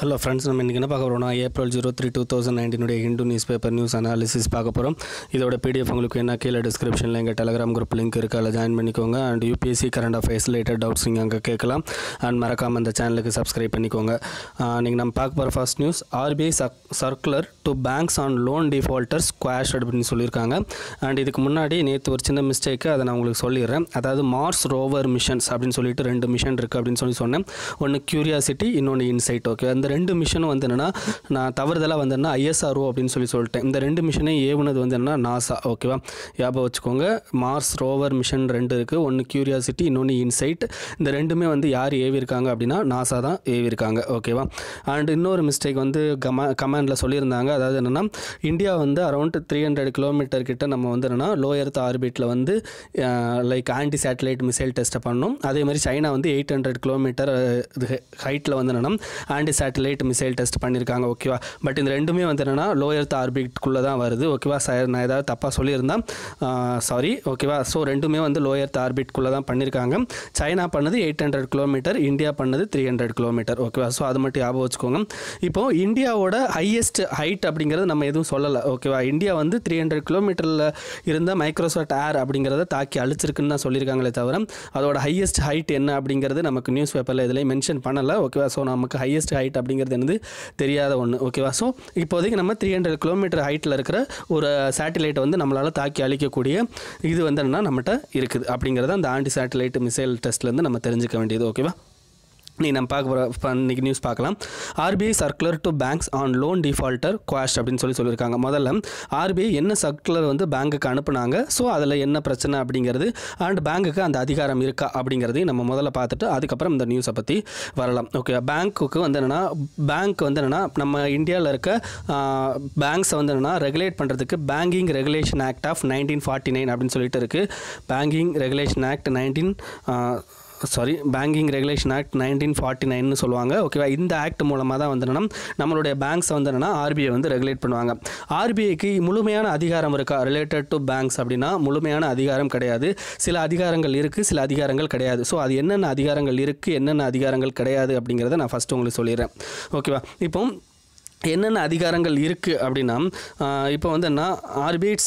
Hello friends, நம்ம இன்றைக்கி என்ன பார்க்க போகிறோம்னா April 03, 2019 Hindu news paper news analysis பார்க்க போகிறோம். இதோட PDF உங்களுக்கு என்ன கீழே டிஸ்கிரிப்ஷனில் எங்கள் டெலகிராம் குரூப் லிங்க் இருக்குது, அதில் ஜாயின் பண்ணிக்கோங்க. And UPSC current affairs related doubts நீங்கள் அங்கே கேட்கலாம். அண்ட் மறக்காமல் இந்த சேனலுக்கு சப்ஸ்கிரைப் பண்ணிக்கோங்க. இன்றைக்கி நம்ம பார்க்க போகிற first news, RBI circular to banks on loan defaulters quash அப்படின்னு சொல்லியிருக்காங்க. அண்ட் இதுக்கு முன்னாடி நேற்று ஒரு சின்ன மிஸ்டேக்கு, அதை நான் உங்களுக்கு சொல்லிடுறேன். அதாவது மார்ஸ் ரோவர் மிஷன்ஸ் அப்படின்னு சொல்லிட்டு 2 மிஷன் இருக்குது அப்படின்னு சொன்னேன். ஒன்று கியூரியாசிட்டி, இன்னொன்று இன்சைட். ஓகே, அந்த 2 மிஷனும் வந்து என்னென்னா, நான் தவறுதலாக வந்து என்ன ISRO அப்படின்னு சொல்லிட்டேன். இந்த 2 மிஷனையும் ஏவுனது வந்து என்ன நாசா. ஓகேவா, ஞாபகம் வச்சுக்கோங்க. மார்ஸ் ரோவர் மிஷன் 2 இருக்குது, ஒன்று கியூரியாசிட்டி, இன்னொன்று இன்சைட். இந்த 2மே வந்து யார் ஏவிருக்காங்க அப்படின்னா நாசா தான் ஏவிருக்காங்க. ஓகேவா. அண்ட் இன்னொரு மிஸ்டேக் வந்து கமாண்டில் சொல்லியிருந்தாங்க. அதாவது என்னென்னா, இந்தியா வந்து அரௌண்ட் 300 கிலோமீட்டர் கிட்ட நம்ம வந்து என்னென்னா லோ எர்த் ஆர்பிட்டில் வந்து லைக் ஆன்டி சேட்டலைட் மிசைல் டெஸ்ட்டை பண்ணோம். அதே மாதிரி சைனா வந்து 800 கிலோமீட்டர் ஹைட்டில் வந்து என்னென்னா ஆன்டி சேட்டலைட் மிசைல் டெஸ்ட் பண்ணியிருக்காங்க. ஓகேவா. பட் இந்த 2மே வந்து என்னென்னா லோ எர்த் ஆர்பிட்குள்ளே தான் வருது. ஓகேவா. நான் ஏதாவது தப்பாக சொல்லியிருந்தேன், சாரி. ஓகேவா. ஸோ 2மே வந்து லோ எர்த் ஆர்பிட்குள்ளே தான் பண்ணியிருக்காங்க. சைனா பண்ணது 800 கிலோமீட்டர், இந்தியா பண்ணது 300 கிலோமீட்டர். ஓகேவா. ஸோ அது மட்டும் ஞாபகம் வச்சுக்கோங்க. இப்போது இந்தியாவோட ஹையஸ்ட் ஹைட் அப்படிங்கிறது நம்ம எதுவும் சொல்லலை. ஓகேவா. இந்தியா வந்து 300 கிலோமீட்டரில் இருந்த மைக்ரோசாஃப்ட் ஏர் அப்படிங்கிறத தாக்கி அழிச்சிருக்குன்னு தான் சொல்லியிருக்காங்களே தவிர, அதோட ஹையஸ்ட் ஹைட் என்ன அப்படிங்கிறது நமக்கு நியூஸ் பேப்பரில் இதில் மென்ஷன் பண்ணலை. ஓகேவா. ஸோ நமக்கு ஹையஸ்ட் ஹைட் அப்படிங்கிறது என்னது தெரியாத ஒன்று. ஓகேவா. ஸோ இப்போதைக்கு நம்ம 300 கிலோமீட்டர் ஹைட்டில் இருக்கிற ஒரு சேட்டலைட்டை வந்து நம்மளால் தாக்கி அழிக்கக்கூடிய இது வந்து என்னன்னா நம்மகிட்ட இருக்குது அப்படிங்கிறத அந்த ஆன்டி சேட்டலைட் மிசைல் டெஸ்ட்லேருந்து நம்ம தெரிஞ்சுக்க வேண்டியது. ஓகேவா. நம்ம பார்க்க இன்றைக்கி நியூஸ் பார்க்கலாம். RBI circular to banks on loan defaulter quash அப்படின்னு சொல்லியிருக்காங்க. முதல்ல RBI என்ன சர்க்குலர் வந்து பேங்க்குக்கு அனுப்புனாங்க, ஸோ அதில் என்ன பிரச்சனை அப்படிங்கிறது, அண்ட் பேங்க்குக்கு அந்த அதிகாரம் இருக்கா அப்படிங்கிறதையும் நம்ம முதல்ல பார்த்துட்டு அதுக்கப்புறம் இந்த நியூஸை பற்றி வரலாம். ஓகே. பேங்க்குக்கு வந்து என்னென்னா, பேங்க் வந்து என்னென்னா நம்ம இந்தியாவில் இருக்க பேங்க்ஸை வந்து என்னென்னா ரெகுலேட் பண்ணுறதுக்கு பேங்கிங் ரெகுலேஷன் ஆக்ட் ஆஃப் 1949 அப்படின்னு சொல்லிட்டு இருக்குது. Banking regulation act banking regulation act 1949 சொல்லுவாங்க. ஓகேவா. இந்த ஆக்ட் மூலமாக தான் வந்து என்னென்னா நம்மளுடைய பேங்க்ஸை வந்து என்னென்னா RBI வந்து ரெகுலேட் பண்ணுவாங்க. RBIக்கு முழுமையான அதிகாரம் இருக்கா ரிலேட்டட் டு பேங்க்ஸ் அப்படின்னா முழுமையான அதிகாரம் கிடையாது. சில அதிகாரங்கள் இருக்குது, சில அதிகாரங்கள் கிடையாது. ஸோ அது என்னென்ன அதிகாரங்கள் இருக்குது, என்னென்ன அதிகாரங்கள் கிடையாது அப்படிங்கிறத நான் ஃபஸ்ட்டு உங்களுக்கு சொல்லிடுறேன். ஓகேவா. இப்போ என்னென்ன அதிகாரங்கள் இருக்குது அப்படின்னா, இப்போ வந்து என்ன RBI's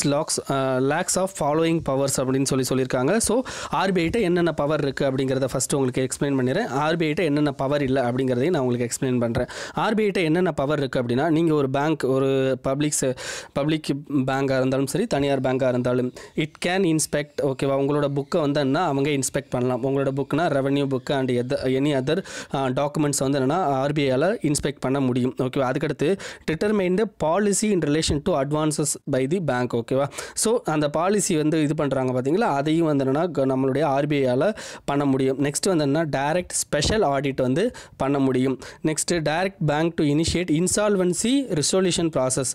lakhs of following powers அப்படின்னு சொல்லியிருக்காங்க. ஸோ RBIட்ட என்னென்ன பவர் இருக்குது அப்படிங்கிறத ஃபஸ்ட்டு உங்களுக்கு எக்ஸ்பிளைன் பண்ணிடுறேன். RBIட்ட என்னென்ன பவர் இல்லை அப்படிங்கிறதையும் நான் உங்களுக்கு எக்ஸ்பிளைன் பண்ணுறேன். RBIட்ட என்னென்ன பவர் இருக்குது அப்படின்னா, நீங்கள் ஒரு பேங்க், ஒரு பப்ளிக் பேங்காக இருந்தாலும் சரி, தனியார் பேங்காக இருந்தாலும், இட் கேன் இன்ஸ்பெக்ட். ஓகேவா. உங்களோட புக்கை வந்து என்ன அவங்க இன்ஸ்பெக்ட் பண்ணலாம். உங்களோட புக்குனா revenue book and any other documents வந்து என்னென்னா RBIயால் இன்ஸ்பெக்ட் பண்ண முடியும். ஓகேவா. அதுக்கடுத்து determine the policy in relation to advances by the bank. ஓகேவா. ஸோ அந்த பாலிசி வந்து இது பண்ணுறாங்க பார்த்தீங்களா, அதையும் வந்து என்னென்னா நம்மளுடைய RBIயால் பண்ண முடியும். நெக்ஸ்ட் வந்து என்ன, டைரக்ட் ஸ்பெஷல் ஆடிட் வந்து பண்ண முடியும். Next direct bank to initiate insolvency resolution process.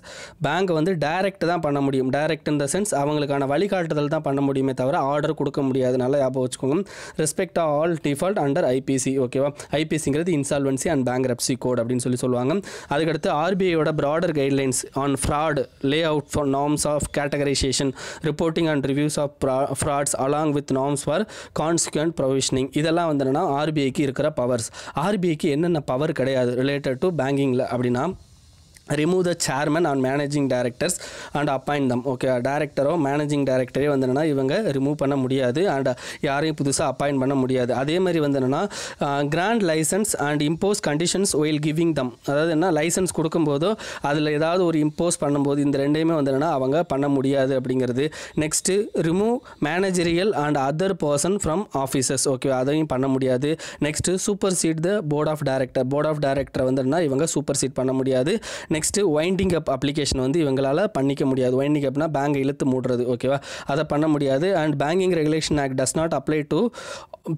Bank வந்து டைரக்ட் தான் பண்ண முடியும். டைரக்ட் இன் த சென்ஸ் அவங்களுக்கான வழிகாட்டுதல் தான் பண்ண முடியுமே தவிர ஆர்டர் கொடுக்க முடியாது. நல்லா ஞாபகம் வச்சுக்கோங்க. Respect all default under IPC. ஓகேவா. IPCங்கிறது இன்சால்வன்சி அண்ட் பேங்க்ரப்சி கோட் அப்படின்னு சொல்லுவாங்க. அதுக்கடுத்து RBIயோட broader guidelines on fraud, lay out for norms of categorisation, reporting and reviews of frauds along with norms for consequent provisioning. இதெல்லாம் வந்து என்னென்னா RBIக்கு இருக்கிற பவர்ஸ். RBIக்கு என்னென்ன பவர் கிடையாது ரிலேட்டட் டு பேங்கிங்கில் அப்படின்னா, remove the chairman and managing directors and appoint them. Okay. டைரக்டரோ managing டைரக்டரே வந்து என்னென்னா இவங்க ரிமூவ் பண்ண முடியாது அண்ட் யாரையும் புதுசாக அப்பாயிண்ட் பண்ண முடியாது. அதே மாதிரி வந்து என்னென்னா grant licence and impose conditions while giving them. அதாவது என்ன, லைசன்ஸ் கொடுக்கும்போதோ அதில் ஏதாவது ஒரு இம்போஸ் பண்ணும்போது இந்த 2மே வந்து என்னென்னா அவங்க பண்ண முடியாது அப்படிங்கிறது. Next remove managerial and other person from officers. Okay. அதையும் பண்ண முடியாது. Next supersede the board of டைரக்டரை வந்து என்ன இவங்க சூப்பர் சீட் பண்ண முடியாது. நெக்ஸ்ட்டு வைண்டிங் அப் அப்ளிகேஷன் வந்து இவங்களால் பண்ணிக்க முடியாது. வைண்டிங் அப்னா பேங்கை இழுத்து மூடுறது. ஓகேவா. அதை பண்ண முடியாது. And banking regulation act does not apply to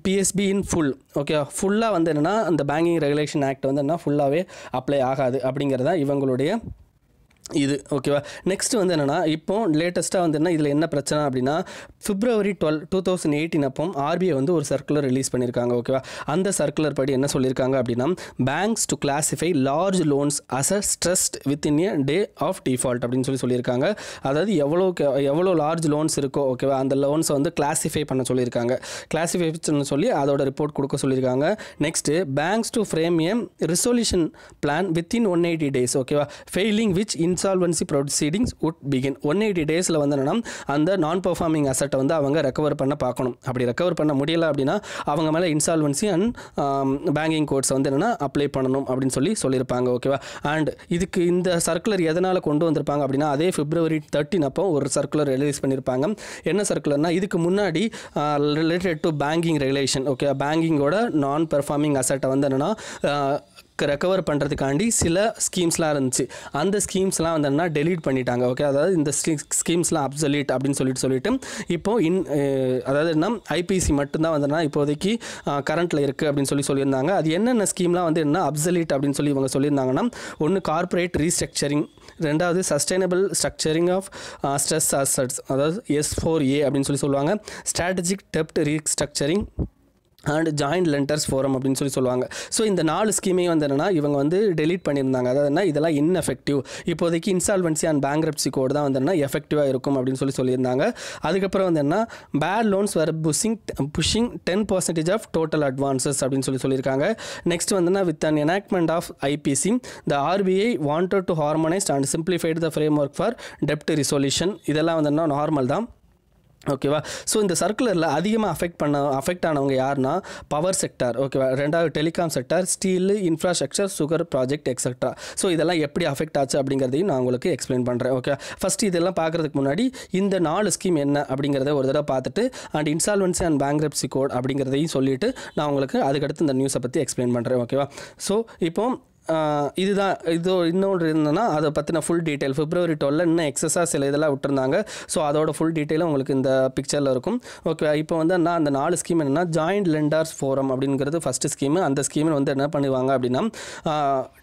PSB in full. Okay. ஃபுல்லாக வந்து என்னென்னா அந்த பேங்கிங் ரெகுலேஷன் ஆக்ட் வந்து என்ன ஃபுல்லாகவே அப்ளை ஆகாது அப்படிங்கிறதா இவங்களுடைய இது ஓகேவா. நெக்ஸ்ட் வந்து என்னென்னா இப்போ லேட்டஸ்ட்டாக வந்து இதில் என்ன பிரச்சனை அப்படின்னா February 12, 2018 அப்போ ஆர்பிஐ வந்து ஒரு சர்க்குலர் ரிலீஸ் பண்ணியிருக்காங்க ஓகேவா. அந்த சர்க்குலர் படி என்ன சொல்லியிருக்காங்க அப்படின்னா banks to classify large loans as a stressed within a day of default அப்படின்னு சொல்லியிருக்காங்க. அதாவது எவ்வளோ லார்ஜ் லோன்ஸ் இருக்கோ ஓகேவா அந்த லோன்ஸை வந்து கிளாஸிஃபை பண்ண சொல்லியிருக்காங்க. கிளாஸிஃபை சொல்லி அதோட ரிப்போர்ட் கொடுக்க சொல்லியிருக்காங்க. Next banks to frame a resolution plan within 180 days ஓகேவா. Failing which insolvency proceedings would begin 180 days வந்து என்னன்னா அந்த நான் பெர்ஃபார்மிங் அசெட்டை வந்து அவங்க ரெக்கவர் பண்ண பார்க்கணும். அப்படி ரெக்கவர் பண்ண முடியலை அப்படின்னா அவங்க மேலே இன்சால்வன்சி அண்ட் பேங்கிங் கோட்ஸை வந்து என்னென்னா அப்ளை பண்ணணும் அப்படின்னு சொல்லியிருப்பாங்க ஓகேவா. அண்ட் இதுக்கு இந்த சர்க்குலர் எதனால் கொண்டு வந்திருப்பாங்க அப்படின்னா அதே February 13 அப்போ ஒரு சர்க்குலர் ரிலீஸ் பண்ணியிருப்பாங்க. என்ன சர்க்குலர்னா இதுக்கு முன்னாடி related to banking regulation okay பேங்கிங்கோட நான் பெர்ஃபார்மிங் அசெட்டை வந்து என்னென்னா ரெக்கவர் பண்ணுறதுக்காண்டி சில ஸ்கீம்ஸ்லாம் இருந்துச்சு. அந்த ஸ்கீம்ஸ்லாம் வந்து என்ன டெலீட் பண்ணிட்டாங்க ஓகே. அதாவது இந்த ஸ்கீம்ஸ்லாம் அப்சல்யூட் அப்படின்னு சொல்லிட்டு இப்போது அதாவது என்ன ஐபிசி மட்டும்தான் வந்து இப்போதைக்கு கரண்ட்டில் இருக்குது அப்படின்னு சொல்லியிருந்தாங்க. அது என்னென்ன ஸ்கீம்லாம் வந்து என்ன அப்சல்யூட் அப்படின்னு இவங்க சொல்லியிருந்தாங்கன்னா ஒன்று கார்ப்பரேட் ரீஸ்ட்ரக்சரிங், ரெண்டாவது sustainable structuring of stress assets அதாவது S4A அப்படின்னு சொல்லுவாங்க, ஸ்ட்ராட்டஜிக் டெப்ட் restructuring and joint lenders forum அப்படின்னு சொல்லுவாங்க. ஸோ இந்த 4 ஸ்கீமே வந்து என்னென்னா இவங்க வந்து டெலீட் பண்ணியிருந்தாங்க. அதாவது என்ன இதெல்லாம் இன்எஃபெக்டிவ், இப்போதைக்கு இன்சால்வன்சி அண்ட் பேங்க்ரப்சி கோட் தான் வந்து என்ன எஃபெக்டிவாக இருக்கும் அப்படின்னு சொல்லியிருந்தாங்க. அதுக்கப்புறம் வந்து என்ன bad loans were pushing 10% of total advances அப்படின்னு சொல்லியிருக்காங்க. நெக்ஸ்ட் வந்து with an enactment of IBC the RBI wanted to harmonised and simplified the framework for டெப்ட் ரிசொல்யூஷன். இதெல்லாம் வந்து என்ன நார்மல் தான் ஓகேவா. ஸோ இந்த சர்க்குலரில் அதிகமாக அஃபெக்ட் ஆனவங்க யாருன்னா பவர் செக்டார் ஓகேவா, ரெண்டாவது telecom sector, steel, infrastructure, sugar project etcetera. So இதெல்லாம் எப்படி அஃபெக்ட் ஆச்சு அப்படிங்கிறதையும் நான் உங்களுக்கு எக்ஸ்பிளைன் பண்ணுறேன் ஓகே. ஃபஸ்ட்டு இதெல்லாம் பார்க்குறதுக்கு முன்னாடி இந்த 4 ஸ்கீம் என்ன அப்படிங்கிறத ஒரு தடவை பார்த்துட்டு and insolvency and bankruptcy code அப்படிங்கிறதையும் சொல்லிவிட்டு நான் உங்களுக்கு அதுக்கடுத்து இந்த நியூஸை பற்றி எக்ஸ்பிளைன் பண்ணுறேன் ஓகேவா. ஸோ இப்போ இதுதான் இன்னொன்று என்னன்னா அதை பற்றின ஃபுல் டீட்டெயில் February 12 இன்னும் எக்ஸஸாக சில இதெல்லாம் விட்டுருந்தாங்க. ஸோ அதோட ஃபுல் டீட்டெயிலும் உங்களுக்கு இந்த பிக்சரில் இருக்கும் ஓகே. இப்போ வந்து என்ன அந்த 4 ஸ்கீம் என்னென்னா ஜாயிண்ட் லெண்டர்ஸ் ஃபோரம் அப்படிங்கிறது ஃபஸ்ட்டு ஸ்கீமு. அந்த ஸ்கீமில் வந்து என்ன பண்ணுவாங்க அப்படின்னா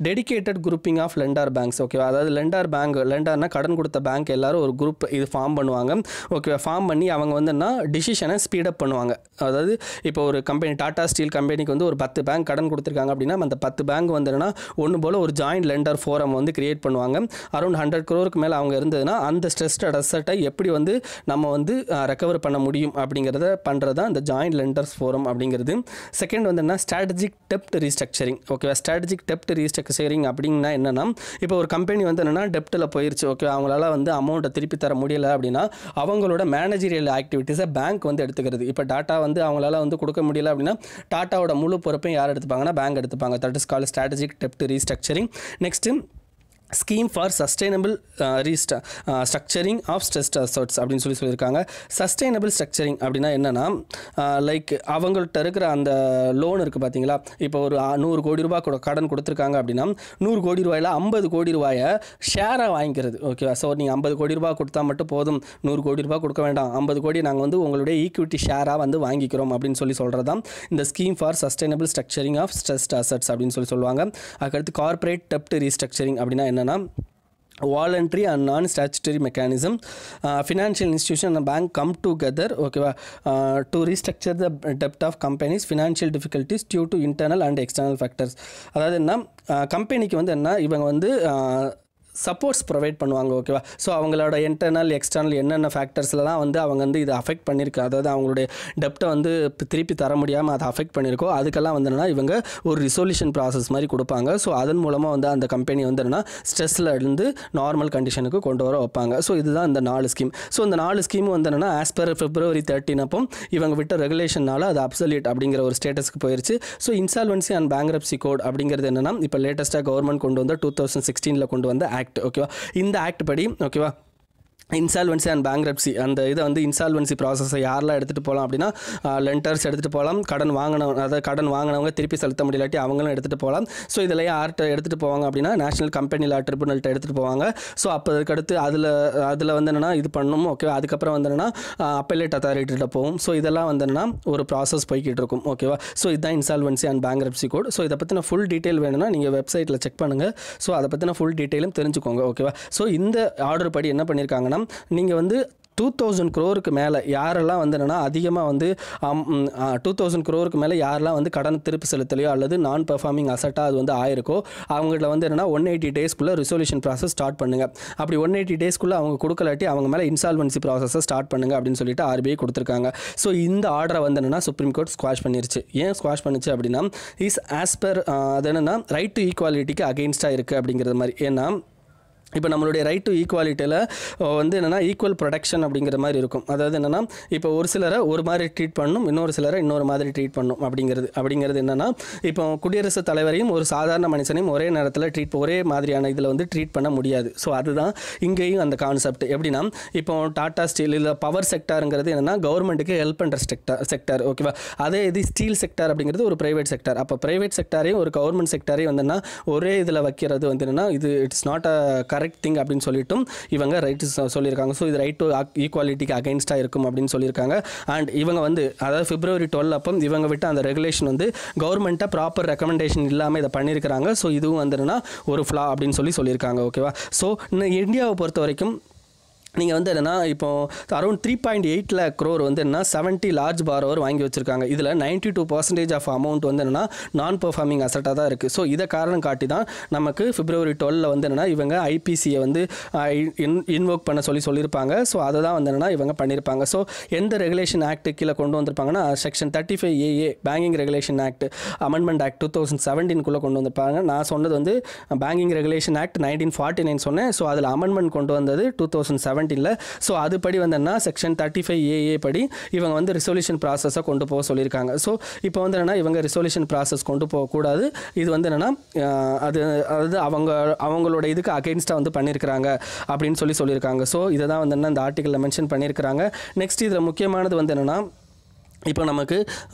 dedicated grouping of lender banks ஓகேவா. அதாவது லெண்டர்னா கடன் கொடுத்த பேங்க் எல்லாரும் ஒரு குரூப் இது ஃபார்ம் பண்ணுவாங்க ஓகேவா. ஃபார்ம் பண்ணி அவங்க வந்து என்ன டிசிஷனை ஸ்பீடப் பண்ணுவாங்க. அதாவது இப்போ ஒரு கம்பெனி டாடா ஸ்டீல் கம்பெனிக்கு வந்து ஒரு 10 பேங்க் கடன் கொடுத்துருக்காங்க அப்படின்னா அந்த 10 பேங்க் வந்து என்னன்னா ஒன்று போல் ஒரு ஜாயிண்ட் லெண்டர் ஃபோரம் வந்து கிரியேட் பண்ணுவாங்க. அரௌண்ட் 100 crore மேலே அவங்க இருந்ததுன்னா அந்த ஸ்ட்ரெஸ்ட் அசெட்டை எப்படி வந்து நம்ம வந்து ரெக்கவர் பண்ண முடியும் அப்படிங்கிறத பண்ணுறது தான் இந்த ஜாயிண்ட் லெண்டர்ஸ் ஃபோரம் அப்படிங்கிறது. செகண்ட் வந்து என்ன ஸ்ட்ராட்டஜிக் டெப்ட் ரீஸ்ட்ரக்சரிங் ஓகேவா. ஸ்ட்ராட்டஜிக் டெப்ட் ரீஸ்ட்ரக்சரிங் அப்படின்னா என்னென்னா இப்போ ஒரு கம்பெனி வந்து என்னென்னா டெப்ட்டில் போயிடுச்சு ஓகே, அவங்களால வந்து அமௌண்ட்டை திருப்பி தர முடியலை அப்படின்னா அவங்களோட மேனேஜரியல் ஆக்டிவிட்டீஸை பேங்க் வந்து எடுத்துக்கிறது. இப்போ டாட்டா வந்து அவங்களால வந்து கொடுக்க முடியல அப்படின்னா டாட்டாவோட முழு பொறுப்பையும் யார் எடுத்துப்பாங்கன்னா பேங்க் எடுத்துப்பாங்க. தட் இஸ் கால்ட் ஸ்ட்ராட்டஜிக் டெப்ட் restructuring. Next scheme for sustainable structuring of stressed assets அப்படின்னு சொல்லியிருக்காங்க. சஸ்டைனபிள் ஸ்ட்ரக்சரிங் அப்படின்னா என்னென்னா லைக் அவங்கள்ட்ட இருக்கிற அந்த லோன் இருக்குது பார்த்தீங்களா. இப்போ ஒரு 100 கோடி ரூபாய் கடன் கொடுத்துருக்காங்க அப்படின்னா 100 கோடி ரூபாயில் 50 கோடி ரூபாயை ஷேராக வாங்கிக்கிறது ஓகேவா. ஸோ நீங்கள் 50 கோடி ரூபாய் கொடுத்தா மட்டும் போதும், 100 கோடி ரூபாய் கொடுக்க வேண்டாம், 50 கோடி நாங்கள் வந்து உங்களுடைய ஈக்விட்டி ஷேராக வந்து வாங்கிக்கிறோம் அப்படின்னு சொல்கிறது தான் இந்த scheme for sustainable structuring of stressed assets அப்படின்னு சொல்லுவாங்க. அதுக்கடுத்து கார்ப்பரேட் டெப்ட் ரீஸ்ட்ரக்சரிங் அப்படின்னா என்னென்னா voluntary and non-statutory mechanism, financial institution and bank come together okay to restructure the debt of companies financial difficulties due to internal and external factors. அதாவது என்ன கம்பெனிக்கு வந்து என்ன இவங்க வந்து சப்போர்ட்ஸ் ப்ரொவைட் பண்ணுவாங்க ஓகேவா. ஸோ அவங்களோட இன்டர்னல் எக்ஸ்டர்னல் என்னென்ன ஃபேக்டர்ஸ்லாம் வந்து அவங்க வந்து இதை அஃபெக்ட் பண்ணியிருக்கு, அதாவது அவங்களுடைய டெப்ட்டை வந்து திருப்பி தர முடியாமல் அதை அஃபெக்ட் பண்ணியிருக்கோ அதுக்கெல்லாம் வந்து என்னென்னா இவங்க ஒரு ரிசொல்யூஷன் ப்ராசஸ் மாதிரி கொடுப்பாங்க. ஸோ அதன் மூலமாக வந்து அந்த கம்பெனி வந்து என்னென்னா ஸ்ட்ரெஸ்ஸில் இருந்து நார்மல் கண்டிஷனுக்கு கொண்டு வர வைப்பாங்க. ஸோ இதுதான் இந்த 4 ஸ்கீம். ஸோ இந்த 4 ஸ்கீம் வந்து என்னென்னா ஆஸ் பர் February 13 அப்போ இவங்க விட்ட ரெகுலேஷனால் அது அப்சல்யூட் அப்படிங்கிற ஒரு ஸ்டேட்டஸ்க்கு போயிருச்சு. So insolvency and bankruptcy code அப்படிங்கிறது என்னென்னா இப்போ லேட்டஸ்ட்டாக கவர்மெண்ட் கொண்டு வந்த 2016 கொண்டு வந்த ஆக்ட் ஓகேவா. இந்த ஆக்ட் படி ஓகேவா இன்சால்வன்சி அண்ட் பேங்க்ரப்சி அந்த இதை வந்து இன்சால்வன்சி ப்ராசஸை யாரெல்லாம் எடுத்துகிட்டு போகலாம் அப்படின்னா லெண்டர்ஸ் எடுத்துகிட்டு போகலாம், கடன் வாங்கினவங்க திருப்பி செலுத்த முடியலாட்டி அவங்களும் எடுத்துகிட்டு போகலாம். ஸோ இதில் யார்கிட்ட எடுத்துகிட்டு போவாங்க அப்படின்னா நேஷனல் கம்பெனி லா ட்ரிபுனல்கிட்ட எடுத்துகிட்டு போவாங்க. ஸோ அப்போ அதுக்கடுத்து அதில் வந்து என்னென்னா இது பண்ணணும். ஓகேவா, அதுக்கப்புறம் வந்து என்னென்னா அப்பலேட் அத்தாரிட்டிகிட்ட போகும். ஸோ இதெல்லாம் வந்து என்னென்னா ஒரு ப்ராசஸ் போய்கிட்டு இருக்கும். ஓகேவா, ஸோ இதுதான் insolvency and bankruptcy code. So இதை பற்றின ஃபுல் டீட்டெயில் வேணும்னா நீங்கள் வெப்சைட்டில் செக் பண்ணுங்கள். ஸோ அதை பற்றின ஃபுல் டீட்டெயிலும் தெரிஞ்சுக்கோங்க. ஓகேவா, ஸோ இந்த ஆர்டர் படி என்ன பண்ணியிருக்காங்கன்னா, நீங்கள் வந்து 2000 crore மேலே யாரெல்லாம் வந்து என்னென்னா அதிகமாக வந்து 2000 crore மேலே யாரெல்லாம் வந்து கடன் திருப்பி செலுத்தலையோ அல்லது நான் பெர்ஃபார்மிங் அசட்டாக அது வந்து ஆயிருக்கோ அவங்கள்ட்ட வந்து என்னென்னா 180 daysக்குள்ளே ரிசொல்யூஷன் ப்ராசஸ் ஸ்டார்ட் பண்ணுங்கள். அப்படி 180 daysக்குள்ளே அவங்க கொடுக்கலாட்டி அவங்க மேலே இன்சால்வன்சி ப்ராசஸை ஸ்டார்ட் பண்ணுங்கள் அப்படின்னு சொல்லிட்டு RBI கொடுத்துருக்காங்க. ஸோ இந்த ஆர்டரை வந்து என்னென்னா சுப்ரீம் கோர்ட் ஸ்குவாஷ் பண்ணிருச்சு. ஏன் ஸ்குவாஷ் பண்ணிச்சு அப்படின்னா இஸ் ஆஸ் பர் அது என்னென்னா ரைட் டு ஈக்குவாலிட்டிக்கு அகெயின்ஸ்டாக இருக்குது அப்படிங்கிறது மாதிரி. ஏன்னா இப்போ நம்மளுடைய ரைட் டு ஈக்குவாலிட்டியில் வந்து என்னென்னா ஈக்குவல் ப்ரொடெக்ஷன் அப்படிங்கிற மாதிரி இருக்கும். அதாவது என்னென்னா இப்போ ஒரு சிலரை ஒரு மாதிரி ட்ரீட் பண்ணணும், இன்னொரு சிலரை இன்னொரு மாதிரி ட்ரீட் பண்ணணும் அப்படிங்கிறது என்னென்னா இப்போ குடியரசுத் தலைவரையும் ஒரு சாதாரண மனுஷனையும் ஒரே நேரத்தில் ஒரே மாதிரியான இதில் வந்து ட்ரீட் பண்ண முடியாது. ஸோ அதுதான் இங்கேயும் அந்த கான்செப்ட். எப்படின்னா இப்போ டாடா ஸ்டீல் இல்லை பவர் செக்டாருங்கிறது என்னென்னா கவர்மெண்ட்டுக்கு ஹெல்ப் பண்ணுற செக்டார். ஓகேவா, அதே இது ஸ்டீல் செக்டார் அப்படிங்கிறது ஒரு ப்ரைவேட் செக்டார். அப்போ ப்ரைவேட் செக்டாரையும் ஒரு கவர்மெண்ட் செக்டாரையும் வந்துன்னா ஒரே இதில் வைக்கிறது வந்து என்னென்னா இது it's not a correct thing அப்படின்னு சொல்லிட்டும் இவங்க ரைட் சொல்லியிருக்காங்க. ஸோ இது ரைட் டு ஈக்குவாலிட்டிக்கு அகைன்ஸ்டாக இருக்கும் அப்படின்னு சொல்லியிருக்காங்க. அண்ட் இவங்க வந்து அதாவது February 12 அப்போ இவங்க விட்டு அந்த ரெகுலேஷன் வந்து கவர்மெண்ட்டை ப்ராப்பர் ரெக்கமெண்டேஷன் இல்லாமல் இதை பண்ணியிருக்கிறாங்க. ஸோ இதுவும் வந்துன்னா ஒரு ஃப்ளா அப்படின்னு சொல்லியிருக்காங்க. ஓகேவா, ஸோ இன்னும் இந்தியாவை பொறுத்த வரைக்கும் நீங்கள் வந்து என்னென்னா இப்போ அரௌண்ட் 3.8 lakh crore வந்து என்ன 70 லார்ஜ் பாரோவர் வாங்கி வச்சுருக்காங்க. இதில் 92% ஆஃப் அமௌண்ட் வந்து என்னென்னா நான் பெர்ஃபார்மிங் அசட்டாக தான் இருக்குது. ஸோ இதை காரணம் காட்டி தான் நமக்கு February 12 வந்து என்னென்னா இவங்க ஐபிசியை வந்து இன்வோக் பண்ண சொல்லியிருப்பாங்க. ஸோ அதை தான் வந்து என்னென்னா இவங்க பண்ணியிருப்பாங்க. ஸோ எந்த ரெகுலேஷன் ஆக்ட் கீழே கொண்டு வந்திருப்பாங்கன்னா section 35AA banking regulation act amendment act 2017 கொண்டு வந்திருப்பாங்க. நான் சொன்னது வந்து பேங்கிங் ரெகுலேஷன் ஆக்ட் 1949 சொன்னேன். ஸோ அதில் அமெண்ட்மெண்ட் கொண்டு வந்தது 2017. ஸோ அதுபடி வந்தேன்னா செக்ஷன் 35AA படி இவங்க வந்து ரிசொல்யூஷன் ப்ராசஸை கொண்டு போக சொல்லியிருக்காங்க. ஸோ இப்போ வந்து என்னென்னா இவங்க ரிசொல்யூஷன் ப்ராசஸ் கொண்டு போகக்கூடாது. இது வந்து என்னென்னா அதாவது அவங்களோட இதுக்கு அகெயின்ஸ்டாக வந்து பண்ணியிருக்கிறாங்க அப்படின்னு சொல்லியிருக்காங்க. ஸோ இதை தான் வந்து என்ன இந்த ஆர்டிக்கலில் மென்ஷன் பண்ணியிருக்கிறாங்க. நெக்ஸ்ட் இதில் முக்கியமானது வந்து என்னென்னா இப்போ நமக்கு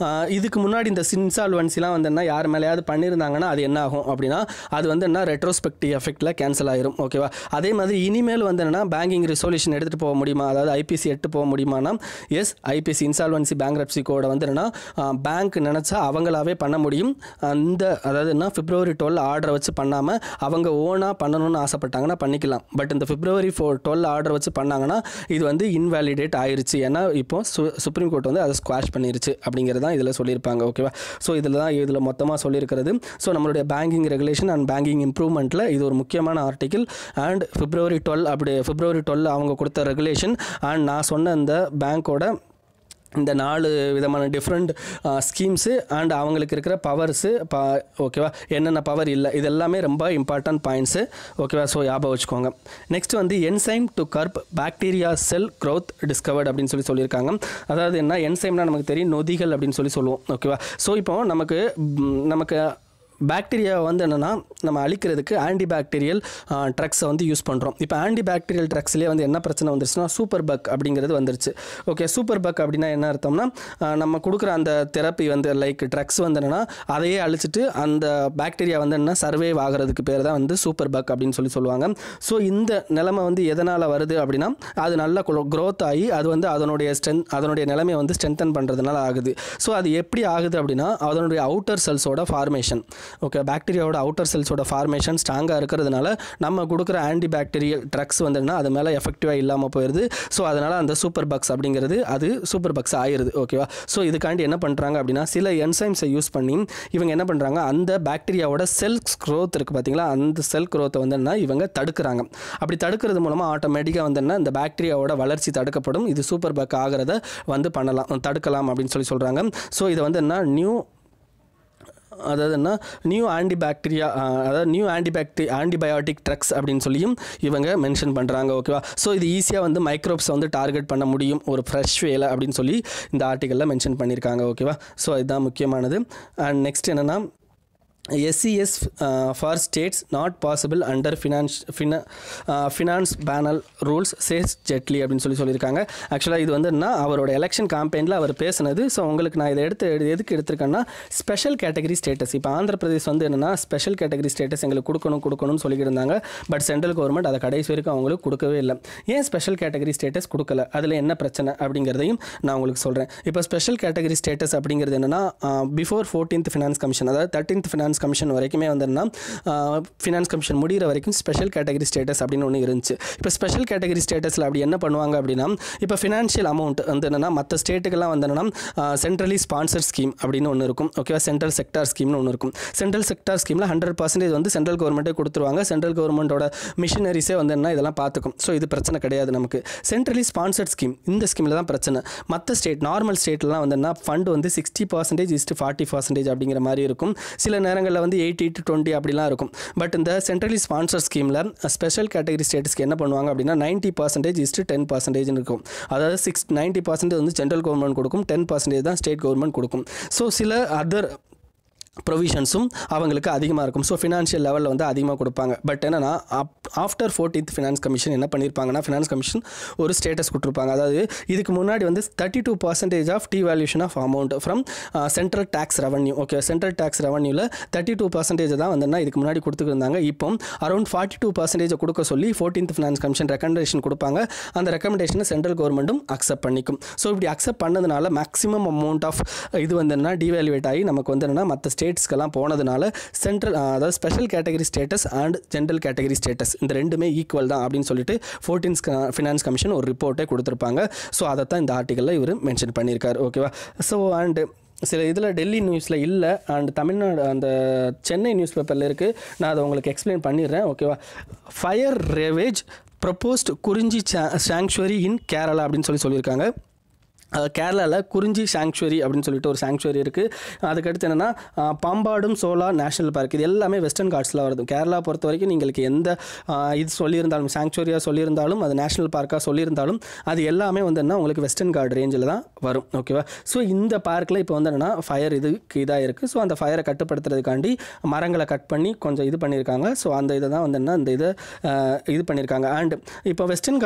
இதுக்கு முன்னாடி இந்த இன்சால்வன்சிலாம் வந்து என்ன யார் மேலேயாவது பண்ணியிருந்தாங்கன்னா அது என்ன ஆகும் அப்படின்னா அது வந்து என்ன ரெட்ரோஸ்பெக்டிவ் எஃபெக்டில் கேன்சல் ஆயிரும். ஓகேவா, அதே மாதிரி இனிமேல் வந்து என்னென்னா பேங்கிங் ரிசொல்யூஷன் எடுத்துகிட்டு போக முடியுமா, அதாவது ஐபிசி எடுத்து போக முடியுமானா எஸ், ஐபிசி இன்சால்வன்சி பேங்க்ரப்சி கோடை வந்து என்னென்னா பேங்க் நினச்சா அவங்களாவே பண்ண முடியும். அதாவது என்ன February 12 ஆர்டரை வச்சு பண்ணாமல் அவங்க ஓனாக பண்ணணும்னு ஆசைப்பட்டாங்கன்னா பண்ணிக்கலாம். பட் இந்த February 12 ஆர்டர் வச்சு பண்ணாங்கன்னா இது வந்து இன்வேலிடேட் ஆயிடுச்சு. ஏன்னா இப்போ சுப்ரீம் கோர்ட் வந்து அதை ஸ்குவாஷ் பண்ணிருச்சு அப்படிங்கிறது தான் இதில் சொல்லியிருப்பாங்க. ஓகேவா, ஸோ இதில் மொத்தமாக சொல்லியிருக்கிறது. ஸோ நம்மளுடைய பேங்கிங் ரெகுலேஷன் அண்ட் பேங்கிங் இம்ப்ரூவ்மெண்ட்டில் இது ஒரு முக்கியமான ஆர்டிக்கிள். அண்ட் February 12 அவங்க கொடுத்த ரெகுலேஷன் அண்ட் நான் சொன்ன இந்த பேங்க்கோட இந்த 4 விதமான டிஃப்ரெண்ட் ஸ்கீம்ஸு அண்ட் அவங்களுக்கு இருக்கிற பவர்ஸு ஓகேவா, என்னென்ன பவர் இல்லை, இது எல்லாமே ரொம்ப இம்பார்ட்டன்ட் பாயிண்ட்ஸு. ஓகேவா, ஸோ ஞாபகம் வச்சுக்கோங்க. நெக்ஸ்ட் வந்து enzyme to curb bacteria cell growth discovered அப்படின்னு சொல்லியிருக்காங்க. அதாவது என்ன என்சைம்னா நமக்கு தெரியும் நொதிகள் அப்படின்னு சொல்லுவோம். ஓகேவா, ஸோ இப்போ நமக்கு பாக்டீரியா வந்து என்னென்னா நம்ம அழிக்கிறதுக்கு ஆன்டிபாக்டீரியல் ட்ரக்ஸை வந்து யூஸ் பண்ணுறோம். இப்போ ஆன்டிபாக்டீரியல் ட்ரக்ஸ்லேயே வந்து என்ன பிரச்சனை வந்துருச்சுன்னா சூப்பர் பக் அப்படிங்கிறது வந்துருச்சு. ஓகே, சூப்பர் பக் அப்படின்னா என்ன அர்த்தம்னா நம்ம கொடுக்குற அந்த தெரப்பி வந்து லைக் ட்ரக்ஸ் வந்து என்னென்னா அதையே அழிச்சிட்டு அந்த பாக்டீரியா வந்து என்ன சர்வைவ் ஆகிறதுக்கு பேர் தான் வந்து சூப்பர் பக் அப்படின்னு சொல்லுவாங்க. ஸோ இந்த நிலைமை வந்து எதனால் வருது அப்படின்னா அது நல்லா க்ரோத் ஆகி அது வந்து அதனுடைய நிலைமையை வந்து ஸ்ட்ரென்தன் பண்ணுறதுனால ஆகுது. ஸோ அது எப்படி ஆகுது அப்படின்னா அதனுடைய அவுட்டர் செல்ஸோட ஃபார்மேஷன். ஓகே, பாக்டீரியாவோட அவுட்டர் செல்ஸோட ஃபார்மேஷன் ஸ்ட்ராங்காக இருக்கிறதுனால நம்ம கொடுக்குற ஆன்டிபாக்டீரியல் ட்ரக்ஸ் வந்துன்னா அது மேலே எஃபெக்டிவாக இல்லாமல் போயிடுது. ஸோ அதனால் அந்த சூப்பர் பக்ஸ் அப்படிங்கிறது அது சூப்பர் பக்ஸ் ஆயிடுது. ஓகேவா, ஸோ இதுக்காண்டி என்ன பண்ணுறாங்க அப்படின்னா சில என்சைம்ஸை யூஸ் பண்ணி இவங்க என்ன பண்ணுறாங்க அந்த பாக்டீரியாவோட செல் க்ரோத் இருக்குது பார்த்தீங்களா, அந்த செல் க்ரோத்தை வந்துன்னா இவங்க தடுக்கிறாங்க. அப்படி தடுக்கிறது மூலமாக ஆட்டோமேட்டிக்காக வந்துன்னா இந்த பாக்டீரியாவோட வளர்ச்சி தடுக்கப்படும். இது சூப்பர் பக் ஆகிறத வந்து தடுக்கலாம் அப்படின்னு சொல்கிறாங்க. ஸோ இதை வந்து என்ன நியூ ஆன்டிபயோட்டிக் ட்ரக்ஸ் அப்படின்னு சொல்லியும் இவங்க மென்ஷன் பண்ணுறாங்க. ஓகேவா, ஸோ இது ஈஸியாக வந்து மைக்ரோப்ஸை வந்து டார்கெட் பண்ண முடியும் ஒரு ஃப்ரெஷ் வேலை அப்படின்னு சொல்லி இந்த ஆர்டிக்கலில் மென்ஷன் பண்ணியிருக்காங்க. ஓகேவா, ஸோ இதுதான் முக்கியமானது. அண்ட் நெக்ஸ்ட் என்னென்னா SES for states not possible under finance panel rules says Jetli அப்படின்னு சொல்லியிருக்காங்க. ஆக்சுவலாக இது வந்து என்ன அவரோட எலெக்ஷன் கேம்பெயினில் அவர் பேசுனது. ஸோ உங்களுக்கு நான் இதை எதுக்கு எடுத்திருக்கேன்னா ஸ்பெஷல் கேட்டகரி ஸ்டேட்டஸ். இப்போ ஆந்திர பிரதேஷ் வந்து என்னென்னா ஸ்பெஷல் கேட்டகரி ஸ்டேட்டஸ் எங்களுக்கு கொடுக்கணும்னு சொல்லிக்கிட்டு இருந்தாங்க. பட் சென்ட்ரல் கவர்மெண்ட் அதை கடைசி வரைக்கும் அவங்களுக்கு கொடுக்கவே இல்லை. ஏன் ஸ்பெஷல் கேட்டகரி ஸ்டேட்டஸ் கொடுக்கல, அதில் என்ன பிரச்சனை அப்படிங்கிறதையும் நான் உங்களுக்கு சொல்கிறேன். இப்போ ஸ்பெஷல் கேட்டகரி ஸ்டேட்டஸ் அப்படிங்கிறது என்னென்னா பிஃபோர் 14th ஃபினான்ஸ் கமிஷன், அதாவது 13th ஃபினான்ஸ் கமிஷன் வரைக்குமே வந்துன்னா ஃபினான்ஸ் கமிஷன் முடிகிற வரைக்கும் ஸ்பெஷல் கேட்டகரி ஸ்டேட்டஸ் அப்படின்னு ஒன்று இருந்துச்சு. இப்போ ஸ்பெஷல் கேட்டகரி ஸ்டேட்டஸில் அப்படி என்ன பண்ணுவாங்க அப்படின்னா இப்போ ஃபினான்ஷியல் அமௌண்ட் வந்து என்னென்னா மற்ற ஸ்டேட்டுக்கெல்லாம் வந்து என்னென்னா சென்ட்ரலி ஸ்பான்சர் ஸ்கீம் அப்படின்னு ஒன்று இருக்கும். ஓகேவா, சென்ட்ரல் செக்டார் ஸ்கீம்னு ஒன்று இருக்கும். சென்ட்ரல் செக்டார் ஸ்கீமில் 100% வந்து சென்ட்ரல் கவர்மெண்ட்டே கொடுத்துருவாங்க. சென்ட்ரல் கவர்மெண்ட்டோட மிஷினரிஸே வந்து என்ன இதெல்லாம் பார்த்துக்கும். ஸோ இது பிரச்சனை கிடையாது நமக்கு. சென்ட்ரலி ஸ்பான்சர்ட் ஸ்கீம், இந்த ஸ்கீமில் தான் பிரச்சனை. மற்ற ஸ்டேட் நார்மல் ஸ்டேட்லாம் வந்து என்ன ஃபண்ட் வந்து 60% 40% அப்படிங்கிற மாதிரி இருக்கும். சில நேரங்களில் வந்து 80-20 அப்படிலாம் இருக்கும். பட் இந்த சென்ட்ரலி ஸ்பான்சர் ஸ்கீமில் ஸ்பெஷல் கேட்டகரி ஸ்டேட்டஸ்க்கு என்ன பண்ணுவாங்க அப்படின்னா 90% 10% இருக்கும். அதாவது 90% வந்து சென்ட்ரல் கவர்மெண்ட் கொடுக்கும், 10% தான் ஸ்டேட் கவர்மெண்ட் கொடுக்கும். ஸோ சில அதர் ப்ரொவிஷன்ஸும் அவங்களுக்கு அதிகமாக இருக்கும். ஸோ ஃபினான்ஷியல் லெவலில் வந்து அதிகமாக கொடுப்பாங்க. பட் என்னென்னா ஆஃப்டர் 14th ஃபினான்ஸ் கமிஷன் என்ன பண்ணியிருப்பாங்கன்னா ஃபினான்ஸ் கமிஷன் ஒரு ஸ்டேட்டஸ் கொடுத்துருப்பாங்க. அதாவது இதுக்கு முன்னாடி வந்து 32% of devolution of amount from central tax revenue. Okay, central tax ரெவன்யூவில் 32% தான் வந்து இதுக்கு முன்னாடி கொடுத்துருந்தாங்க. இப்போ அரௌண்ட் 42% கொடுக்க சொல்லி 14th ஃபினான்ஸ் கமிஷன் ரெக்கமெண்டேஷன் கொடுப்பாங்க. அந்த ரெக்கமெண்டேஷனை சென்ட்ரல் கவர்மெண்ட்டும் அக்செப்ட் பண்ணிக்கும். ஸோ இப்படி அக்செப்ட் பண்ணதுனால மேக்ஸிமம் அமௌண்ட் ஆஃப் இது வந்து என்ன டிவேல்யூவேட் ஆகி நமக்கு வந்து என்னென்னா மற்ற ஸ்டேட்ஸ்க்கெல்லாம் போனதுனால சென்ட்ரல் அதாவது special category status and general category status இந்த ரெண்டுமே ஈக்குவல் தான் அப்படின்னு சொல்லிட்டு 14th ஃபினான்ஸ் கமிஷன் ஒரு ரிப்போர்ட்டே கொடுத்துருப்பாங்க. ஸோ அதைத்தான் இந்த ஆர்டிக்கலில் இவர் மென்ஷன் பண்ணியிருக்காரு. ஓகேவா, ஸோ அண்டு சில இதில் டெல்லி நியூஸில் இல்லை அண்ட் தமிழ்நாடு அந்த சென்னை நியூஸ் பேப்பரில் இருக்குது. நான் அதை உங்களுக்கு எக்ஸ்பிளைன் பண்ணிடுறேன். ஓகேவா, ஃபயர் ரேவேஜ் ப்ரொப்போஸ்ட் குறிஞ்சி சாங்சுவரி இன் கேரளா அப்படின்னு சொல்லியிருக்காங்க. கேரளாவில் குறிஞ்சி சாங்சுவரி அப்படின்னு சொல்லிட்டு ஒரு சாங்சுவரி இருக்குது. அதுக்கடுத்து என்னென்னா பாம்பாடும் சோலா நேஷனல் பார்க், இது எல்லாமே வெஸ்டர்ன் காட்ஸில் வருது. கேரளா பொறுத்த வரைக்கும் நீங்களுக்கு எந்த இது சொல்லியிருந்தாலும் சாங்சுவரியாக சொல்லியிருந்தாலும் அது நேஷனல் பார்க்காக சொல்லியிருந்தாலும் அது எல்லாமே வந்து என்ன உங்களுக்கு வெஸ்டர்ன் காட் ரேஞ்சில் தான் வரும். ஓகேவா, ஸோ இந்த பார்க்கில் இப்போ வந்து என்னென்னா ஃபயர் இதுக்கு இதாக இருக்குது. ஸோ அந்த ஃபயரை கட்டுப்படுத்துறதுக்காண்டி மரங்களை கட் பண்ணி கொஞ்சம் இது பண்ணியிருக்காங்க. ஸோ அந்த இதை தான் வந்து என்ன அந்த இதை இது பண்ணியிருக்காங்க. அண்ட் இப்போ வெஸ்டர்ன்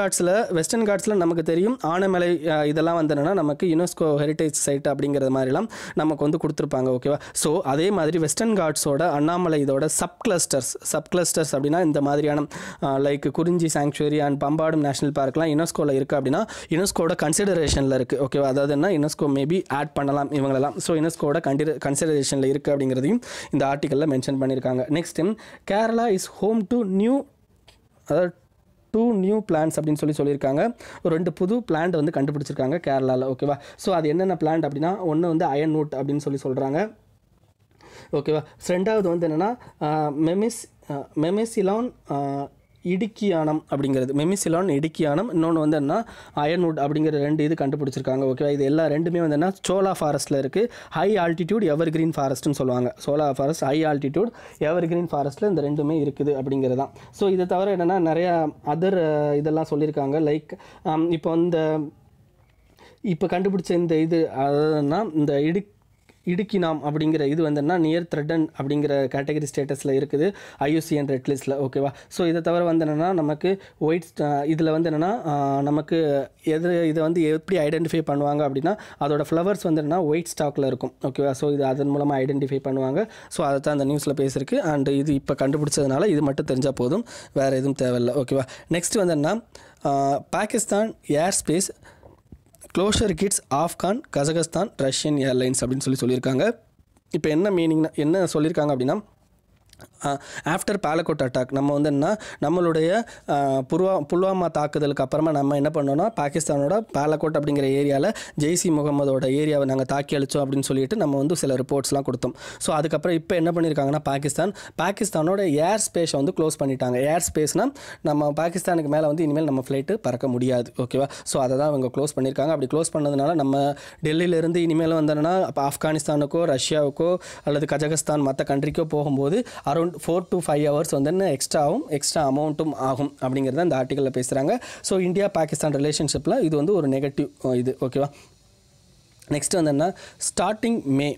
காட்ஸில் நமக்கு தெரியும் ஆனைமலை இதெல்லாம் வந்து என்னென்னா நமக்கு யுனெஸ்கோ ஹெரிட்டேஜ் சைட் அப்படிங்கிறது மாதிரிலாம் நமக்கு வந்து கொடுத்துருப்பாங்க. ஓகேவா, ஸோ அதே மாதிரி வெஸ்டர்ன் காட்ஸோட அண்ணாமலை இதோட சப் கிளஸ்டர்ஸ் அப்படின்னா இந்த மாதிரியான லைக் குறிஞ்சி சாங்சுவரி அண்ட் பம்பாடும் நேஷனல் பார்க்லாம் யுனெஸ்கோவில் இருக்குது அப்படின்னா யுனெஸ்கோட கன்சிடரேஷனில் இருக்குது. ஓகேவா, அதாவது என்ன யுனெஸ்கோ மேபி ஆட் பண்ணலாம் இவங்களெல்லாம். ஸோ யுனெஸ்கோட கன்சிடரேஷனில் இருக்குது அப்படிங்கிறதையும் இந்த ஆர்டிக்கலில் மென்ஷன் பண்ணியிருக்காங்க. Next Kerala is home to அதாவது 2 நியூ பிளான்ஸ் அப்படின்னு சொல்லியிருக்காங்க. ஒரு 2 புது பிளான்ட் வந்து கண்டுபிடிச்சிருக்காங்க கேரளாவில். ஓகேவா, ஸோ அது என்னென்ன பிளான்ட் அப்படின்னா ஒன்று வந்து அயன் நூட் அப்படின்னு சொல்கிறாங்க. ஓகேவா, ரெண்டாவது வந்து என்னென்னா மெமிசிலான் இடுக்கியானம் அப்படிங்கிறது இடுக்கியானம். இன்னொன்று வந்து என்ன அயன்வுட் அப்படிங்கிற 2 இது கண்டுபிடிச்சிருக்காங்க. ஓகேவா, இது எல்லா ரெண்டுமே வந்து என்ன சோலா ஃபாரஸ்ட்டில் இருக்குது. ஹை ஆல்டிடியூட் எவர் கிரீன் ஃபாரஸ்ட்னு சொல்லுவாங்க. Shola forest high altitude evergreen ஃபாரஸ்ட்டில் இந்த ரெண்டுமே இருக்குது அப்படிங்கிறது தான். ஸோ இதை தவிர என்னென்னா நிறையா அதர் இதெல்லாம் சொல்லியிருக்காங்க. லைக் இப்போ கண்டுபிடிச்ச இந்த இது அதாவதுன்னா இந்த இடுக்கினாம் அப்படிங்கிற இது வந்துன்னா நியர் த்ரெட்டன் அப்படிங்கிற கேட்டகரி ஸ்டேட்டஸில் இருக்குது IUCN ரெட் லிஸ்ட்டில். ஓகேவா, ஸோ இதை தவிர வந்து என்னென்னா நமக்கு இதில் வந்து என்னென்னா நமக்கு இதை வந்து எப்படி ஐடென்டிஃபை பண்ணுவாங்க அப்படின்னா அதோட ஃப்ளவர்ஸ் வந்து என்னென்னா ஒயிட் ஸ்டாக்கில் இருக்கும். ஓகேவா, ஸோ இது அதன் மூலமாக ஐடென்டிஃபை பண்ணுவாங்க. ஸோ அதை தான் அந்த நியூஸில் பேசியிருக்கு. அண்ட் இது இப்போ கண்டுபிடிச்சதுனால இது மட்டும் தெரிஞ்சால் போதும், வேறு எதுவும் தேவையில்லை. ஓகேவா, நெக்ஸ்ட் வந்து என்ன பாகிஸ்தான் ஏர் space closure kids Afghan Kazakhstan Russian airlines அப்படின்னு சொல்லியிருக்காங்க. இப்போ என்ன மீனிங்னா என்ன சொல்லியிருக்காங்க அப்படின்னா ஆஃப்டர் பாலக்கோட் அட்டாக் நம்ம வந்து என்ன நம்மளுடைய புல்வாமா தாக்குதலுக்கு அப்புறமா நம்ம என்ன பண்ணோம்னா பாகிஸ்தானோட பாலக்கோட் அப்படிங்கிற ஏரியாவில் ஜெய்சி முகமதோட ஏரியாவை நாங்கள் தாக்கி அழிச்சோம் அப்படின்னு சொல்லிட்டு நம்ம வந்து சில ரிப்போர்ட்ஸ்லாம் கொடுத்தோம். ஸோ அதுக்கப்புறம் இப்போ என்ன பண்ணியிருக்காங்கன்னா பாகிஸ்தானோட ஏர் ஸ்பேஸை வந்து க்ளோஸ் பண்ணிட்டாங்க. ஏர் ஸ்பேஸ்னால் நம்ம பாகிஸ்தானுக்கு மேலே வந்து இனிமேல் நம்ம ஃப்ளைட்டு பறக்க முடியாது. ஓகேவா, ஸோ அதை தான் அவங்க க்ளோஸ் பண்ணியிருக்காங்க. அப்படி க்ளோஸ் பண்ணதுனால நம்ம டெல்லியிலேருந்து இனிமேல் வந்தோன்னா இப்போ ஆப்கானிஸ்தானுக்கோ ரஷ்யாவுக்கோ அல்லது கஜகஸ்தான் மற்ற கண்ட்ரிக்கோ போகும்போது அரௌண்ட் 4 to 5 hours வந்து எக்ஸ்ட்ரா அமௌண்ட்டும் ஆகும் அப்படிங்கிறத இந்த ஆர்டிக்கலில் பேசுகிறாங்க. ஸோ இந்தியா பாகிஸ்தான் ரிலேஷன்ஷிப்பில் இது வந்து ஒரு நெகட்டிவ் இது. ஓகேவா, நெக்ஸ்ட் வந்து என்ன, starting May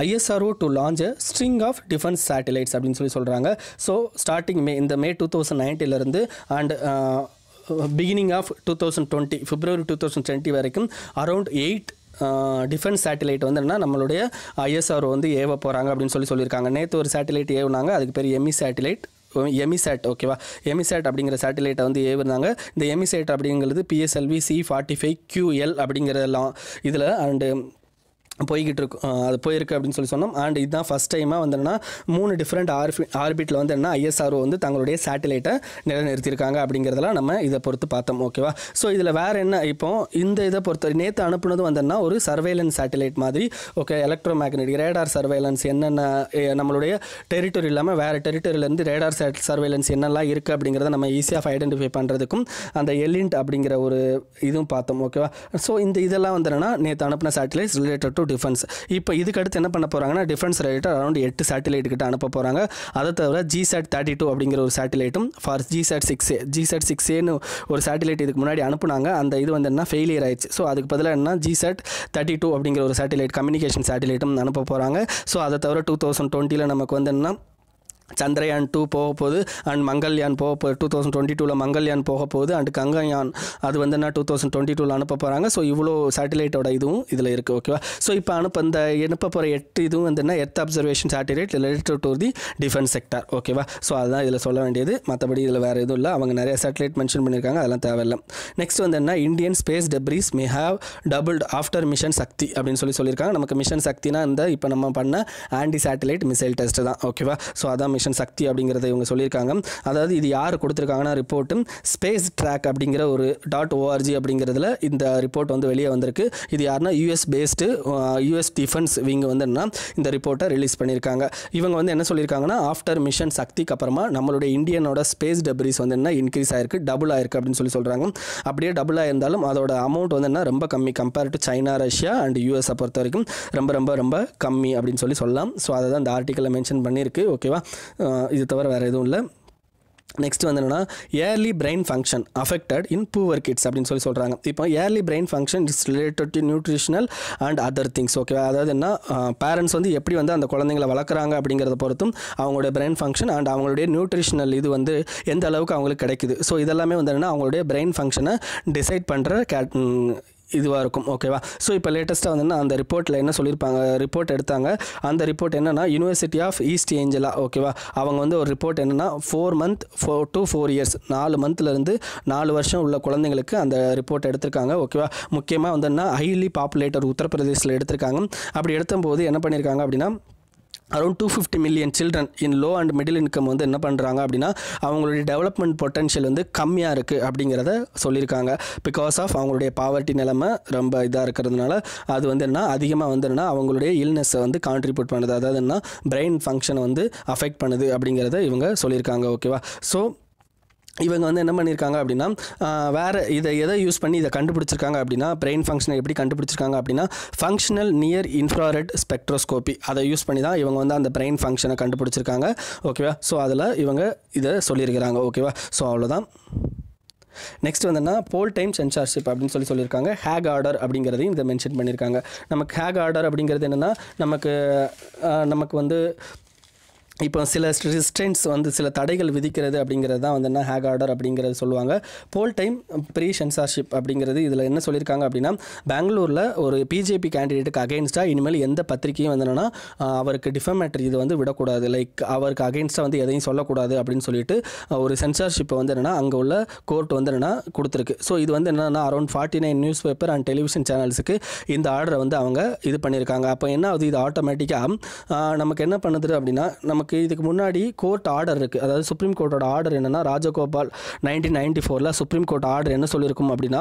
ISRO to launch string of defence satellites அப்படின்னு சொல்கிறாங்க. ஸோ ஸ்டார்டிங் மே, இந்த May 2019 and beginning of 2020 February 2020 வரைக்கும் அரௌண்ட் 8 டிஃபென்ஸ் சேட்டலைட் வந்து என்ன நம்மளுடைய ISRO வந்து ஏவ போகிறாங்க அப்படின்னு சொல்லியிருக்காங்க. நேற்று ஒரு சேட்டலைட் ஏவுனாங்க, அதுக்கு பேர் எமிசாட். ஓகேவா, எமிசாட் அப்படிங்கிற சேட்டலைட்டை வந்து ஏவுனாங்க. இந்த எமிசாட் அப்படிங்கிறது PSLV C-45QL அப்படிங்கிறதெல்லாம் இதில் அண்டு போய்கிட்டு இருக்கும், அது போயிருக்கு அப்படின்னு சொன்னோம். அண்ட் இதுதான் ஃபஸ்ட் டைமாக வந்துன்னா 3 டிஃப்ரெண்ட் ஆர்பிட்டில் வந்து என்ன ISRO வந்து தங்களுடைய சேட்டலைட்டை நிலைநிறுத்தியிருக்காங்க அப்படிங்கிறதெல்லாம் நம்ம இதை பொறுத்து பார்த்தோம். ஓகேவா, ஸோ இதில் வேறு என்ன, இப்போ இந்த இதை பொறுத்த நேற்று அனுப்புனது வந்தோன்னா ஒரு சர்வேலன்ஸ் சேட்டலைட் மாதிரி. Okay, electro magnetic radar surveillance, என்னென்ன நம்மளுடைய டெரிட்டரி இல்லாமல் வேறு டெரிட்டரியிலேருந்து ரேடார் சர்வேலன்ஸ் என்னெல்லாம் இருக்குது அப்படிங்கிறத நம்ம ஈஸியாக ஐடென்டிஃபை பண்ணுறதுக்கும் அந்த எலிண்ட் அப்படிங்கிற ஒரு இதுவும் பார்த்தோம். ஓகேவா, ஸோ இந்த இதெல்லாம் வந்துன்னா நேற்று அனுப்பின சேட்டலைட்ஸ் ரிலேட்டட் டு டிஃபென்ஸ். இப்போ இதுக்கு அடுத்து என்ன பண்ண போகிறாங்கன்னா டிஃபென்ஸ் ரிலேட்டட் அரௌண்ட் 8 சேட்டலைட் கிட்ட அனுப்ப போகிறாங்க. அதை தவிர GSAT-32 அப்படிங்கிற ஒரு சேட்டலைட்டும் ஃபார் GSAT-6A ஒரு சேட்டலைட் இதுக்கு முன்னாடி அனுப்புனாங்க. அந்த இது வந்து என்ன ஃபெயிலியர் ஆயிடுச்சு. ஸோ அதுக்கு பதிலாக என்ன GSAT-32 அப்படிங்கிற ஒரு சேட்டலைட் கம்யூனிகேஷன் சேட்டலைட்டும் அனுப்ப போகிறாங்க. ஸோ அதை தவிர 2020 நமக்கு வந்து என்ன சந்திரயான் 2 போக போகுது அண்ட் மங்கள்யான் போக போகுது. 2022 மங்கள்யான் போக போகுது அண்ட் கங்கயான் அது வந்து என்ன 2022 அனுப்ப போகிறாங்க. ஸோ இவ்வளோ சேட்டலைட்டோட இதுவும் இதில் இருக்குது. ஓகேவா, ஸோ இப்போ அனுப்ப போகிற 8 இதுவும் வந்து என்ன earth observation satellite related to the defence sector. ஓகேவா, ஸோ அதுதான் இதில் சொல்ல வேண்டியது. மற்றபடி இதில் வேறு எதுவும் இல்லை. அவங்க நிறைய சேட்டலைட் மென்ஷன் பண்ணியிருக்காங்க, அதெல்லாம் தேவையில்லை. நெக்ஸ்ட் வந்து என்ன, Indian space debris may have doubled after mission Shakti அப்படின்னு சொல்லியிருக்காங்க. நமக்கு மிஷன் சக்தினா இந்த இப்போ நம்ம பண்ண ஆன்டி சேட்டலைட் மிசைல் டெஸ்ட் தான். ஓகேவா, ஸோ அதான் மிஷன் சக்தி அப்படிங்கிறத இவங்க சொல்லியிருக்காங்க. அதாவது இது யார் கொடுத்துருக்காங்கன்னா ரிப்போர்ட்டும் ஸ்பேஸ் ட்ராக் அப்படிங்கிற ஒரு .org அப்படிங்கிறதுல இந்த ரிப்போர்ட் வந்து வெளியே வந்திருக்கு. இது யாருன்னா US டிஃபென்ஸ் விங் வந்து என்ன இந்த ரிப்போர்ட்டை ரிலீஸ் பண்ணியிருக்காங்க. இவங்க வந்து என்ன சொல்லியிருக்காங்கன்னா ஆஃப்டர் மிஷன் சக்திக்கு அப்புறமா நம்மளுடைய இந்தியனோட ஸ்பேஸ் டெப்ரிஸ் வந்து என்ன இன்க்ரீஸ் ஆயிருக்கு, டபுள் ஆயிருக்கு அப்படின்னு சொல்கிறாங்க. அப்படியே டபுள் ஆயிருந்தாலும் அதோட அமௌண்ட் வந்து என்ன ரொம்ப கம்மி compare to China, Russia and US பொறுத்த வரைக்கும் ரொம்ப கம்மி அப்படின்னு சொல்லலாம். ஸோ அதை தான் இந்த ஆர்டிக்கலில் மென்ஷன் பண்ணியிருக்கு. ஓகேவா, இது தவிர வேறு எதுவும் இல்லை. நெக்ஸ்ட் வந்து என்னென்னா ஏர்லி பிரெயின் ஃபங்க்ஷன் அஃபெக்டட் இன் புவர் கிட்ஸ் அப்படின்னு சொல்கிறாங்க. இப்போ early brain function is related to nutritional and other things. ஓகேவா, அதாவது என்ன பேரண்ட்ஸ் வந்து எப்படி வந்து அந்த குழந்தைங்களை வளர்க்குறாங்க அப்படிங்கிறத பொறுத்தும் அவங்களுடைய பிரெயின் ஃபங்க்ஷன் அண்ட் அவங்களுடைய நியூட்ரிஷனல் இது வந்து எந்த அளவுக்கு அவங்களுக்கு கிடைக்குது. ஸோ இதெல்லாமே வந்து என்னென்னா அவங்களுடைய பிரெயின் ஃபங்க்ஷனை டிசைட் பண்ணுற இதுவாக இருக்கும். ஓகேவா, ஸோ இப்போ லேட்டஸ்ட்டாக வந்து அந்த ரிப்போர்ட்டில் என்ன சொல்லியிருப்பாங்க, ரிப்போர்ட் எடுத்தாங்க. அந்த ரிப்போர்ட் என்னென்னா யூனிவர்சிட்டி ஆஃப் ஈஸ்ட் ஏஞ்சலா. ஓகேவா, அவங்க வந்து ஒரு ரிப்போர்ட் என்னென்னா 4 to 4 years 4 monthலேருந்து 4 வருஷம் உள்ள குழந்தைங்களுக்கு அந்த ரிப்போர்ட் எடுத்திருக்காங்க. ஓகேவா, முக்கியமாக வந்து என்ன ஹைலி பாப்புலேட்டட் உத்தரப்பிரதேசில் எடுத்திருக்காங்க. அப்படி எடுத்தபோது என்ன பண்ணியிருக்காங்க அப்படின்னா around 250 million children in low and middle income வந்து என்ன பண்ணுறாங்க அப்படின்னா அவங்களுடைய டெவலப்மெண்ட் பொட்டன்ஷியல் வந்து கம்மியாக இருக்குது அப்படிங்கிறத சொல்லியிருக்காங்க. பிகாஸ் ஆஃப் அவங்களுடைய பாவர்ட்டி நிலைமை ரொம்ப இதாக இருக்கிறதுனால அது வந்து என்ன அதிகமாக வந்து என்ன அவங்களுடைய இல்னஸை வந்து கான்ட்ரிபியூட் பண்ணுது, அதாவது என்ன பிரெயின் ஃபங்க்ஷனை வந்து அஃபெக்ட் பண்ணுது அப்படிங்கிறத இவங்க சொல்லியிருக்காங்க. ஓகேவா, ஸோ இவங்க வந்து என்ன பண்ணியிருக்காங்க அப்படின்னா வேறு எதை யூஸ் பண்ணி இதை கண்டுபிடிச்சிருக்காங்க அப்படின்னா பிரெயின் ஃபங்க்ஷனை எப்படி கண்டுபிடிச்சிருக்காங்க அப்படின்னா ஃபங்க்ஷனல் நியர் இன்ஃப்ராரெட் ஸ்பெக்ட்ரோஸ்கோபி அதை யூஸ் பண்ணி தான் இவங்க வந்து அந்த பிரெயின் ஃபங்க்ஷனை கண்டுபிடிச்சிருக்காங்க. ஓகேவா, ஸோ அதில் இவங்க இதை சொல்லியிருக்கிறாங்க. ஓகேவா, ஸோ அவ்வளோதான். நெக்ஸ்ட் வந்துன்னா போல் டைம் சென்சார்ஷிப் அப்படின்னு சொல்லியிருக்காங்க. ஹேக் ஆர்டர் அப்படிங்கிறதையும் இதை மென்ஷன் பண்ணியிருக்காங்க. நமக்கு ஹேக் ஆர்டர் அப்படிங்கிறது என்னென்னா நமக்கு வந்து இப்போ சில ரெஸ்ட்ரிக்ஷன்ஸ் வந்து சில தடைகள் விதிக்கிறது அப்படிங்கிறது தான் வந்து என்ன ஹேக் ஆர்டர் அப்படிங்கிறது சொல்லுவாங்க. போல் டைம் ப்ரீ சென்சார்ஷிப் அப்படிங்கிறது இதில் என்ன சொல்லியிருக்காங்க அப்படின்னா பெங்களூரில் ஒரு பிஜேபி கேண்டிடேட்டுக்கு அகெயின்ஸ்டாக இனிமேல் எந்த பத்திரிக்கையும் வந்து என்னென்னா அவருக்கு டிஃபமேட்டரி இது வந்து விடக்கூடாது, லைக் அவருக்கு அகெயின்ஸ்டாக வந்து எதையும் சொல்லக்கூடாது அப்படின்னு சொல்லிட்டு ஒரு சென்சார்ஷிப்பை வந்து என்னென்னா அங்கே உள்ள கோர்ட் வந்து என்னென்னா கொடுத்துருக்கு. ஸோ இது வந்து என்னென்னா around 49 news paper and television சேனல்ஸுக்கு இந்த ஆர்டரை வந்து அவங்க இது பண்ணியிருக்காங்க. அப்போ என்ன ஆகுது, இது ஆட்டோமேட்டிக்காக நமக்கு என்ன பண்ணுது அப்படின்னா நமக்கு இதுக்கு முன்னாடி கோர்ட் ஆர்டர் இருக்குது, அதாவது சுப்ரீம் கோர்ட்டோட ஆர்டர் என்னென்னா ராஜகோபால் 1994 சுப்ரீம் கோர்ட் ஆர்டர் என்ன சொல்லியிருக்கும் அப்படின்னா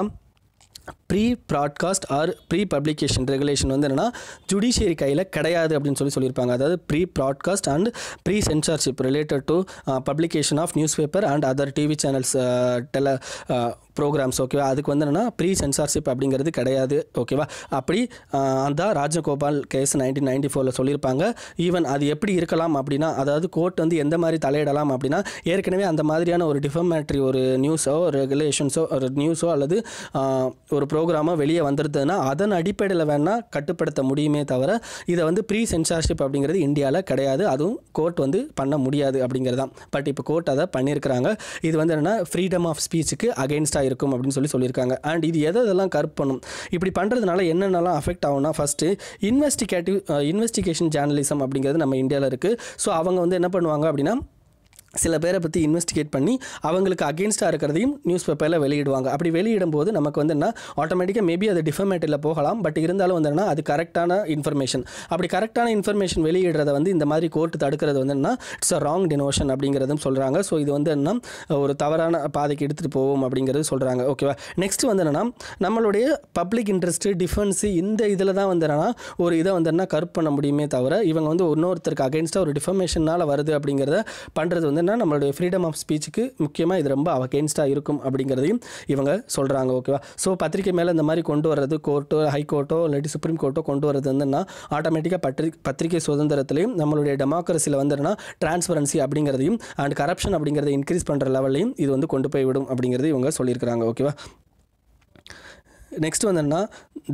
pre broadcast or pre publication regulation வந்து என்னென்னா ஜுடிஷியரி கையில் கிடையாது அப்படின்னு சொல்லியிருப்பாங்க. அதாவது pre broadcast and pre censorship related to publication of news paper and other TV channels programmes ஓகேவா. அதுக்கு வந்து என்னென்னா ப்ரீ சென்சார்ஷிப் அப்படிங்கிறது கிடையாது ஓகேவா. அப்படி அந்த ராஜகோபால் கேஸ் 1994 சொல்லியிருப்பாங்க. ஈவன் அது எப்படி இருக்கலாம் அப்படின்னா, அதாவது கோர்ட் வந்து எந்த மாதிரி தலையிடலாம் அப்படின்னா, ஏற்கனவே அந்த மாதிரியான ஒரு டிஃபமேட்ரி ஒரு நியூஸோ ரெகுலேஷன்ஸோ ஒரு நியூஸோ அல்லது ஒரு ப்ரோக்ராமோ வெளியே வந்துருதுன்னா அதன் அடிப்படையில் வேணால் கட்டுப்படுத்த முடியுமே தவிர இதை வந்து ப்ரீ சென்சார்ஷிப் அப்படிங்கிறது இந்தியாவில் கிடையாது. அதுவும் கோர்ட் வந்து பண்ண முடியாது அப்படிங்கிறதான். பட் இப்போ கோர்ட் அதை பண்ணியிருக்கிறாங்க. இது வந்து என்னென்னா ஃப்ரீடம் ஆஃப் ஸ்பீச்சுக்கு அகெயின்ஸ்டாக இருக்கும் அப்படின்னு சொல்லியிருக்காங்க. அண்ட் இது எதெல்லாம் கரெக்ட் பண்ணும், இப்படி பண்ணுறதுனால என்னென்னலாம் அஃபெக்ட் ஆகும்னா, ஃபஸ்ட்டு இன்வெஸ்டிகேஷன் ஜேர்னலிசம் அப்படிங்கிறது நம்ம இந்தியாவில் இருக்குது. ஸோ அவங்க வந்து என்ன பண்ணுவாங்க அப்படின்னா, சில பேரை பற்றி இன்வெஸ்டிகேட் பண்ணி அவங்களுக்கு அகெயின்ஸ்டாக இருக்கிறதையும் நியூஸ் பேப்பரில் வெளியிடுவாங்க. அப்படி வெளியிடும்போது நமக்கு வந்து என்ன ஆட்டோமேட்டிக்காக மேபி அது டிஃபமேட்டில் போகலாம். பட் இருந்தாலும் வந்து என்ன அது கரெக்டான இன்ஃபர்மேஷன். அப்படி கரெக்டான இன்ஃபர்மேஷன் வெளியிடுறத வந்து இந்த மாதிரி கோர்ட் தடுக்கிறது வந்து என்ன இட்ஸ் அ ராங் டினோஷன் அப்படிங்கிறதும் சொல்கிறாங்க. ஸோ இது வந்து என்ன ஒரு தவறான பாதைக்கு எடுத்துகிட்டு போவோம் அப்படிங்கிறது சொல்கிறாங்க ஓகேவா. நெக்ஸ்ட் வந்து என்னென்னா நம்மளுடைய பப்ளிக் இன்ட்ரெஸ்ட்டு டிஃபென்ஸு இந்த இதில் தான் வந்து என்னென்னா ஒரு இதை வந்து என்ன கருப்பு பண்ண முடியுமே தவிர இவங்க வந்து இன்னொருத்தருக்கு அகெயின்ஸ்டாக ஒரு டிஃபமேஷனால் வருது அப்படிங்கிறத பண்ணுறது வந்து நம்மளுடைய ஃப்ரீடம் ஆஃப் ஸ்பீச்சுக்கு முக்கியமாக இது ரொம்ப அகெயின்ஸ்டாக இருக்கும் அப்படிங்கிறதையும் இவங்க சொல்கிறாங்க ஓகேவா. ஸோ பத்திரிக்கை மேலே இந்த மாதிரி கொண்டு வர்றது கோர்ட்டோ ஹைகோர்ட்டோ இல்லாட்டி சுப்ரீம் கோர்ட்டோ கொண்டு வர்றது வந்துன்னா ஆட்டோமேட்டிக்காக பத்திரிக்கை சுதந்திரத்திலையும் நம்மளுடைய டெமோக்ரஸியில் வந்துன்னா டிரான்ஸ்பரன்சி அப்படிங்கிறதையும் அண்ட் கரப்ஷன் அப்படிங்கிறத இன்க்ரீஸ் பண்ணுற லெவல்லையும் இது வந்து கொண்டு போய் விடும் அப்படிங்கிறது இவங்க சொல்லியிருக்கிறாங்க ஓகேவா. நெக்ஸ்ட் வந்து என்னன்னா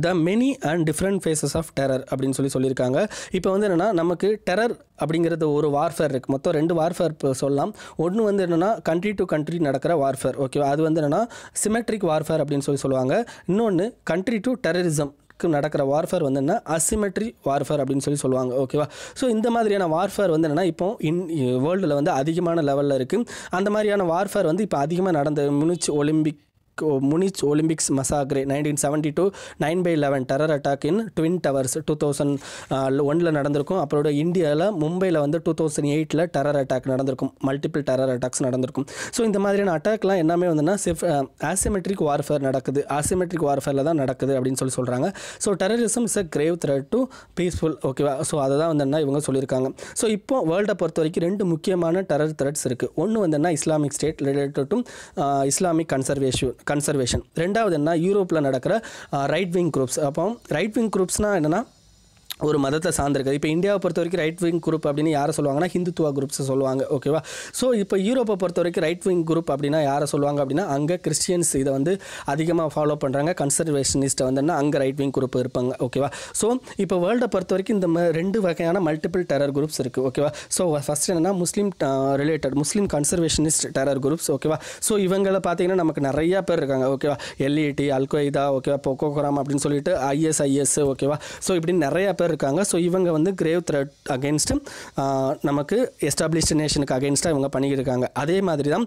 the many and different faces of terror அப்படின்னு சொல்லியிருக்காங்க. இப்போ வந்து என்னென்னா நமக்கு டெரர் அப்படிங்கிறது ஒரு வார்ஃபேர் இருக்குது. மொத்தம் 2 வார்ஃபேர் சொல்லலாம். ஒன்று வந்து என்னென்னா கண்ட்ரி டு கண்ட்ரி நடக்கிற வார்ஃபேர் ஓகேவா. அது வந்து என்னென்னா சிமெட்ரிக் வார்ஃபேர் அப்படின்னு சொல்லுவாங்க. இன்னொன்று கண்ட்ரி டு டெரரிசம் நடக்கிற வார்ஃபேர் வந்து என்ன அசிமெட்ரி வார்ஃபேர் அப்படின்னு சொல்லுவாங்க ஓகேவா. ஸோ இந்த மாதிரியான வார்ஃபேர் வந்து என்னென்னா இப்போ வேர்ல்டில் வந்து அதிகமான லெவலில் இருக்குது. அந்த மாதிரியான வார்ஃபேர் வந்து இப்போ அதிகமாக நடந்த Munich Olympics massacre 1972 9/11 terror attack in twin towers 2001 நடந்திருக்கும். அப்புறம் இந்தியாவில் மும்பையில் வந்து 2008 டெரர் அட்டாக் நடந்திருக்கும். மல்டிபிள் டெரர் அட்டாக்ஸ் நடந்திருக்கும். ஸோ இந்த மாதிரியான அட்டாக்லாம் எல்லாமே வந்துன்னா ஆசிமெட்ரிக் வார்ஃபேர் நடக்குது. ஆசிமெட்ரிக் வார்ஃபேரில் தான் நடக்குது அப்படின்னு சொல்கிறாங்க. So terrorism is a grave threat to peaceful ஓகேவா. ஸோ அதை தான் வந்து இவங்க சொல்லியிருக்காங்க. ஸோ இப்போ வேர்ல்டை பொறுத்த வரைக்கும் 2 முக்கியமான டெரர் த்ரெட்ஸ் இருக்குது. ஒன்று வந்து Islamic state related to Islamic conservation. ரெண்டாவது என்ன யூரோப்பில் நடக்கிற ரைட் விங் குரூப்ஸ். அப்போ ரைட் விங் குரூப்ஸ்னால் என்னென்னா ஒரு மதத்தை சார்ந்திருக்குது. இப்போ இந்தியாவை பொறுத்த வரைக்கும் ரைட் விங் குரூப் அப்படின்னு யாரை சொல்லுவாங்கன்னா ஹிந்துத்துவா குரூப்ஸை சொல்லுவாங்க ஓகேவா. ஸோ இப்போ யூரோப்பை பொறுத்த வரைக்கும் ரைட் விங் குரூப் அப்படின்னா யாரை சொல்லுவாங்க அப்படின்னா அங்கே கிறிஸ்டியன்ஸ் இதை வந்து அதிகமாக ஃபாலோ பண்ணுறாங்க. கன்சர்வேஷனிஸ்ட்டை வந்துன்னா அங்கே ரைட் விங் குரூப் இருப்பாங்க ஓகேவா. ஸோ இப்போ வேர்ல்டை பொறுத்த வரைக்கும் இந்த 2 வகையான மல்டிபிள் டெரர் குரூப்ஸ் இருக்குது ஓகேவா. ஸோ ஃபஸ்ட் என்னென்னா முஸ்லீம் கன்சர்வேஷனிஸ்ட் டெரர் குரூப்ஸ் ஓகேவா. ஸோ இவங்களை பார்த்தீங்கன்னா நமக்கு நிறையா பேர் இருக்காங்க ஓகேவா. எல்இடி அல்கொய்தா ஓகேவா, போகோ ஹராம் அப்படின்னு சொல்லிட்டு ஐஎஸ்ஐஎஸ் ஓகேவா. ஸோ இப்படி நிறையா பேர் இருக்காங்க. ஸோ இவங்க வந்து கிரேவ் த்ரெட் அகெயின்ஸ்ட் நமக்கு எஸ்டாப்ளிஷ்டு நேஷனுக்கு அகெயின்ஸ்டாக இவங்க பண்ணிக்கிட்டு இருக்காங்க. அதே மாதிரி தான்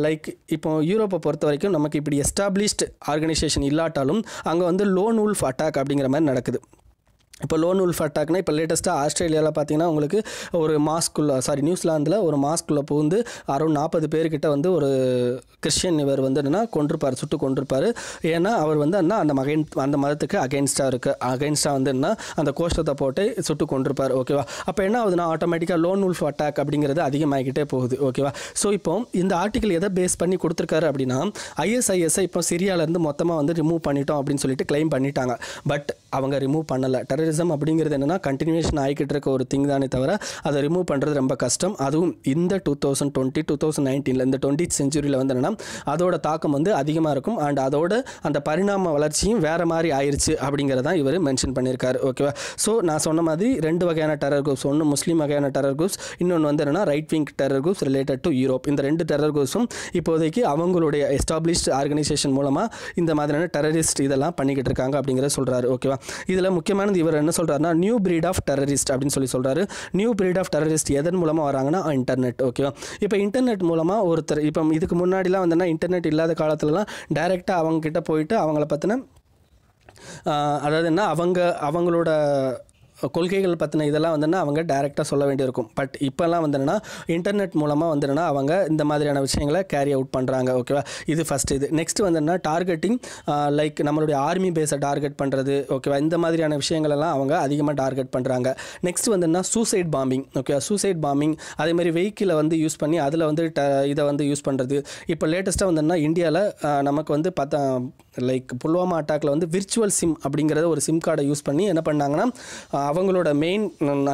லைக் இப்போ யூரோப்பை பொறுத்த வரைக்கும் நமக்கு இப்படி எஸ்டாப்ளிஷ்டு ஆர்கனைசேஷன் இல்லாட்டாலும் அங்கே வந்து லோன் வுல்ஃப் அட்டாக் அப்படிங்கிற மாதிரி நடக்குது. இப்போ லோன் வுல்ஃப் அட்டாக்னா இப்போ லேட்டஸ்ட்டாக ஆஸ்திரேலியாவில் பார்த்தீங்கன்னா உங்களுக்கு ஒரு நியூசிலாந்தில் ஒரு மாஸ்க்குள்ளே புகுந்து அரௌண்ட் 40 பேர்கிட்ட வந்து ஒரு கிறிஸ்டியன் இவர் வந்து என்னென்னா சுட்டு கொண்டிருப்பார். ஏன்னா அவர் வந்து அந்த மதத்துக்கு அகெயின்ஸ்டாக வந்து என்ன அந்த கோஷத்தை போட்டு சுட்டு கொண்டிருப்பார் ஓகேவா. அப்போ என்ன ஆகுதுன்னா ஆட்டோமேட்டிக்காக லோன் வுல்ஃப் அட்டாக் அப்படிங்கிறது அதிகமாகிக்கிட்டே போகுது ஓகேவா. ஸோ இப்போ இந்த ஆர்டிக்கல் எதை பேஸ் பண்ணி கொடுத்துருக்காரு அப்படின்னா ஐஎஸ்ஐஎஸ்ஐ இப்போ சிரியாவிலேருந்து மொத்தமாக வந்து ரிமூவ் பண்ணிட்டோம் அப்படின்னு சொல்லிட்டு கிளைம் பண்ணிட்டாங்க. பட் அவங்க ரிமூவ் பண்ணலை. டெரரிசம் அப்படிங்கிறது என்னென்னா கண்டினியூஷன் ஆகிக்கிட்டு இருக்க ஒரு திங் தானே தவிர அதை ரிமூவ் பண்ணுறது ரொம்ப கஷ்டம். அதுவும் இந்த 2019 இந்த 20th செஞ்சுரியில் வந்து என்னென்னா அதோட தாக்கம் வந்து அதிகமாக இருக்கும். அண்ட் அதோட அந்த பரிணாம வளர்ச்சியும் வேறு மாதிரி ஆயிடுச்சு அப்படிங்கிறதான் இவர் மென்ஷன் பண்ணியிருக்காரு ஓகேவா. ஸோ நான் சொன்ன மாதிரி 2 வகையான டெரர் குரூப்ஸ், ஒன்று முஸ்லீம் வகையான டெரர் குரூப்ஸ், இன்னொன்று வந்து என்னென்னா right wing terror groups related to Europe. இந்த 2 டெரர் குரூப்ஸும் இப்போதைக்கு அவங்களுடைய எஸ்டாப்ளிஷ்டு ஆர்கனைசேஷன் மூலமாக இந்த மாதிரியான டெரரிஸ்ட் இதெல்லாம் பண்ணிக்கிட்டு இருக்காங்க அப்படிங்கிறத சொல்கிறாரு ஓகேவா. இதில் முக்கியமானது இவர் என்ன சொல்கிறாருன்னா நியூ பிரீட் ஆஃப் டெரரிஸ்ட் அப்படின்னு சொல்கிறாரு. நியூ பிரீட் ஆஃப் டெரரிஸ்ட் எதன் மூலமாக வராங்கன்னா இன்டர்நெட் ஓகேவா. இப்போ இன்டர்நெட் மூலமாக ஒருத்தர் இப்போ இதுக்கு முன்னாடிலாம் வந்துன்னா இன்டர்நெட் இல்லாத காலத்துலலாம் டைரெக்டாக அவங்கக்கிட்ட போயிட்டு அவங்கள பற்றின அதாவது என்ன அவங்களோட கொள்கைகள் பற்றின இதெல்லாம் வந்துன்னா அவங்க டைரெக்டாக சொல்ல வேண்டியிருக்கும். பட் இப்போல்லாம் வந்துன்னா இன்டர்நெட் மூலமாக வந்துன்னா அவங்க இந்த மாதிரியான விஷயங்களை கேரி அவுட் பண்ணுறாங்க. ஓகேவா, இது ஃபஸ்ட். இது நெக்ஸ்ட் வந்துன்னா டார்கெட்டிங், லைக் நம்மளுடைய ஆர்மி பேஸை டார்கெட் பண்ணுறது. ஓகேவா, இந்த மாதிரியான விஷயங்களெல்லாம் அவங்க அதிகமாக டார்கெட் பண்ணுறாங்க. நெக்ஸ்ட் வந்துன்னா சூசைட் பாம்பிங். ஓகேவா, சூசைட் பாம்பிங் அதேமாதிரி வெஹிக்கிளை வந்து யூஸ் பண்ணி அதில் வந்து இதை வந்து யூஸ் பண்ணுறது. இப்போ லேட்டஸ்ட்டாக வந்துன்னா இந்தியாவில் நமக்கு வந்து லைக் புல்வாமா அட்டாக்கில் வந்து விர்ச்சுவல் சிம் அப்படிங்கிறத ஒரு சிம் கார்டை யூஸ் பண்ணி என்ன பண்ணாங்கன்னா அவங்களோட மெயின்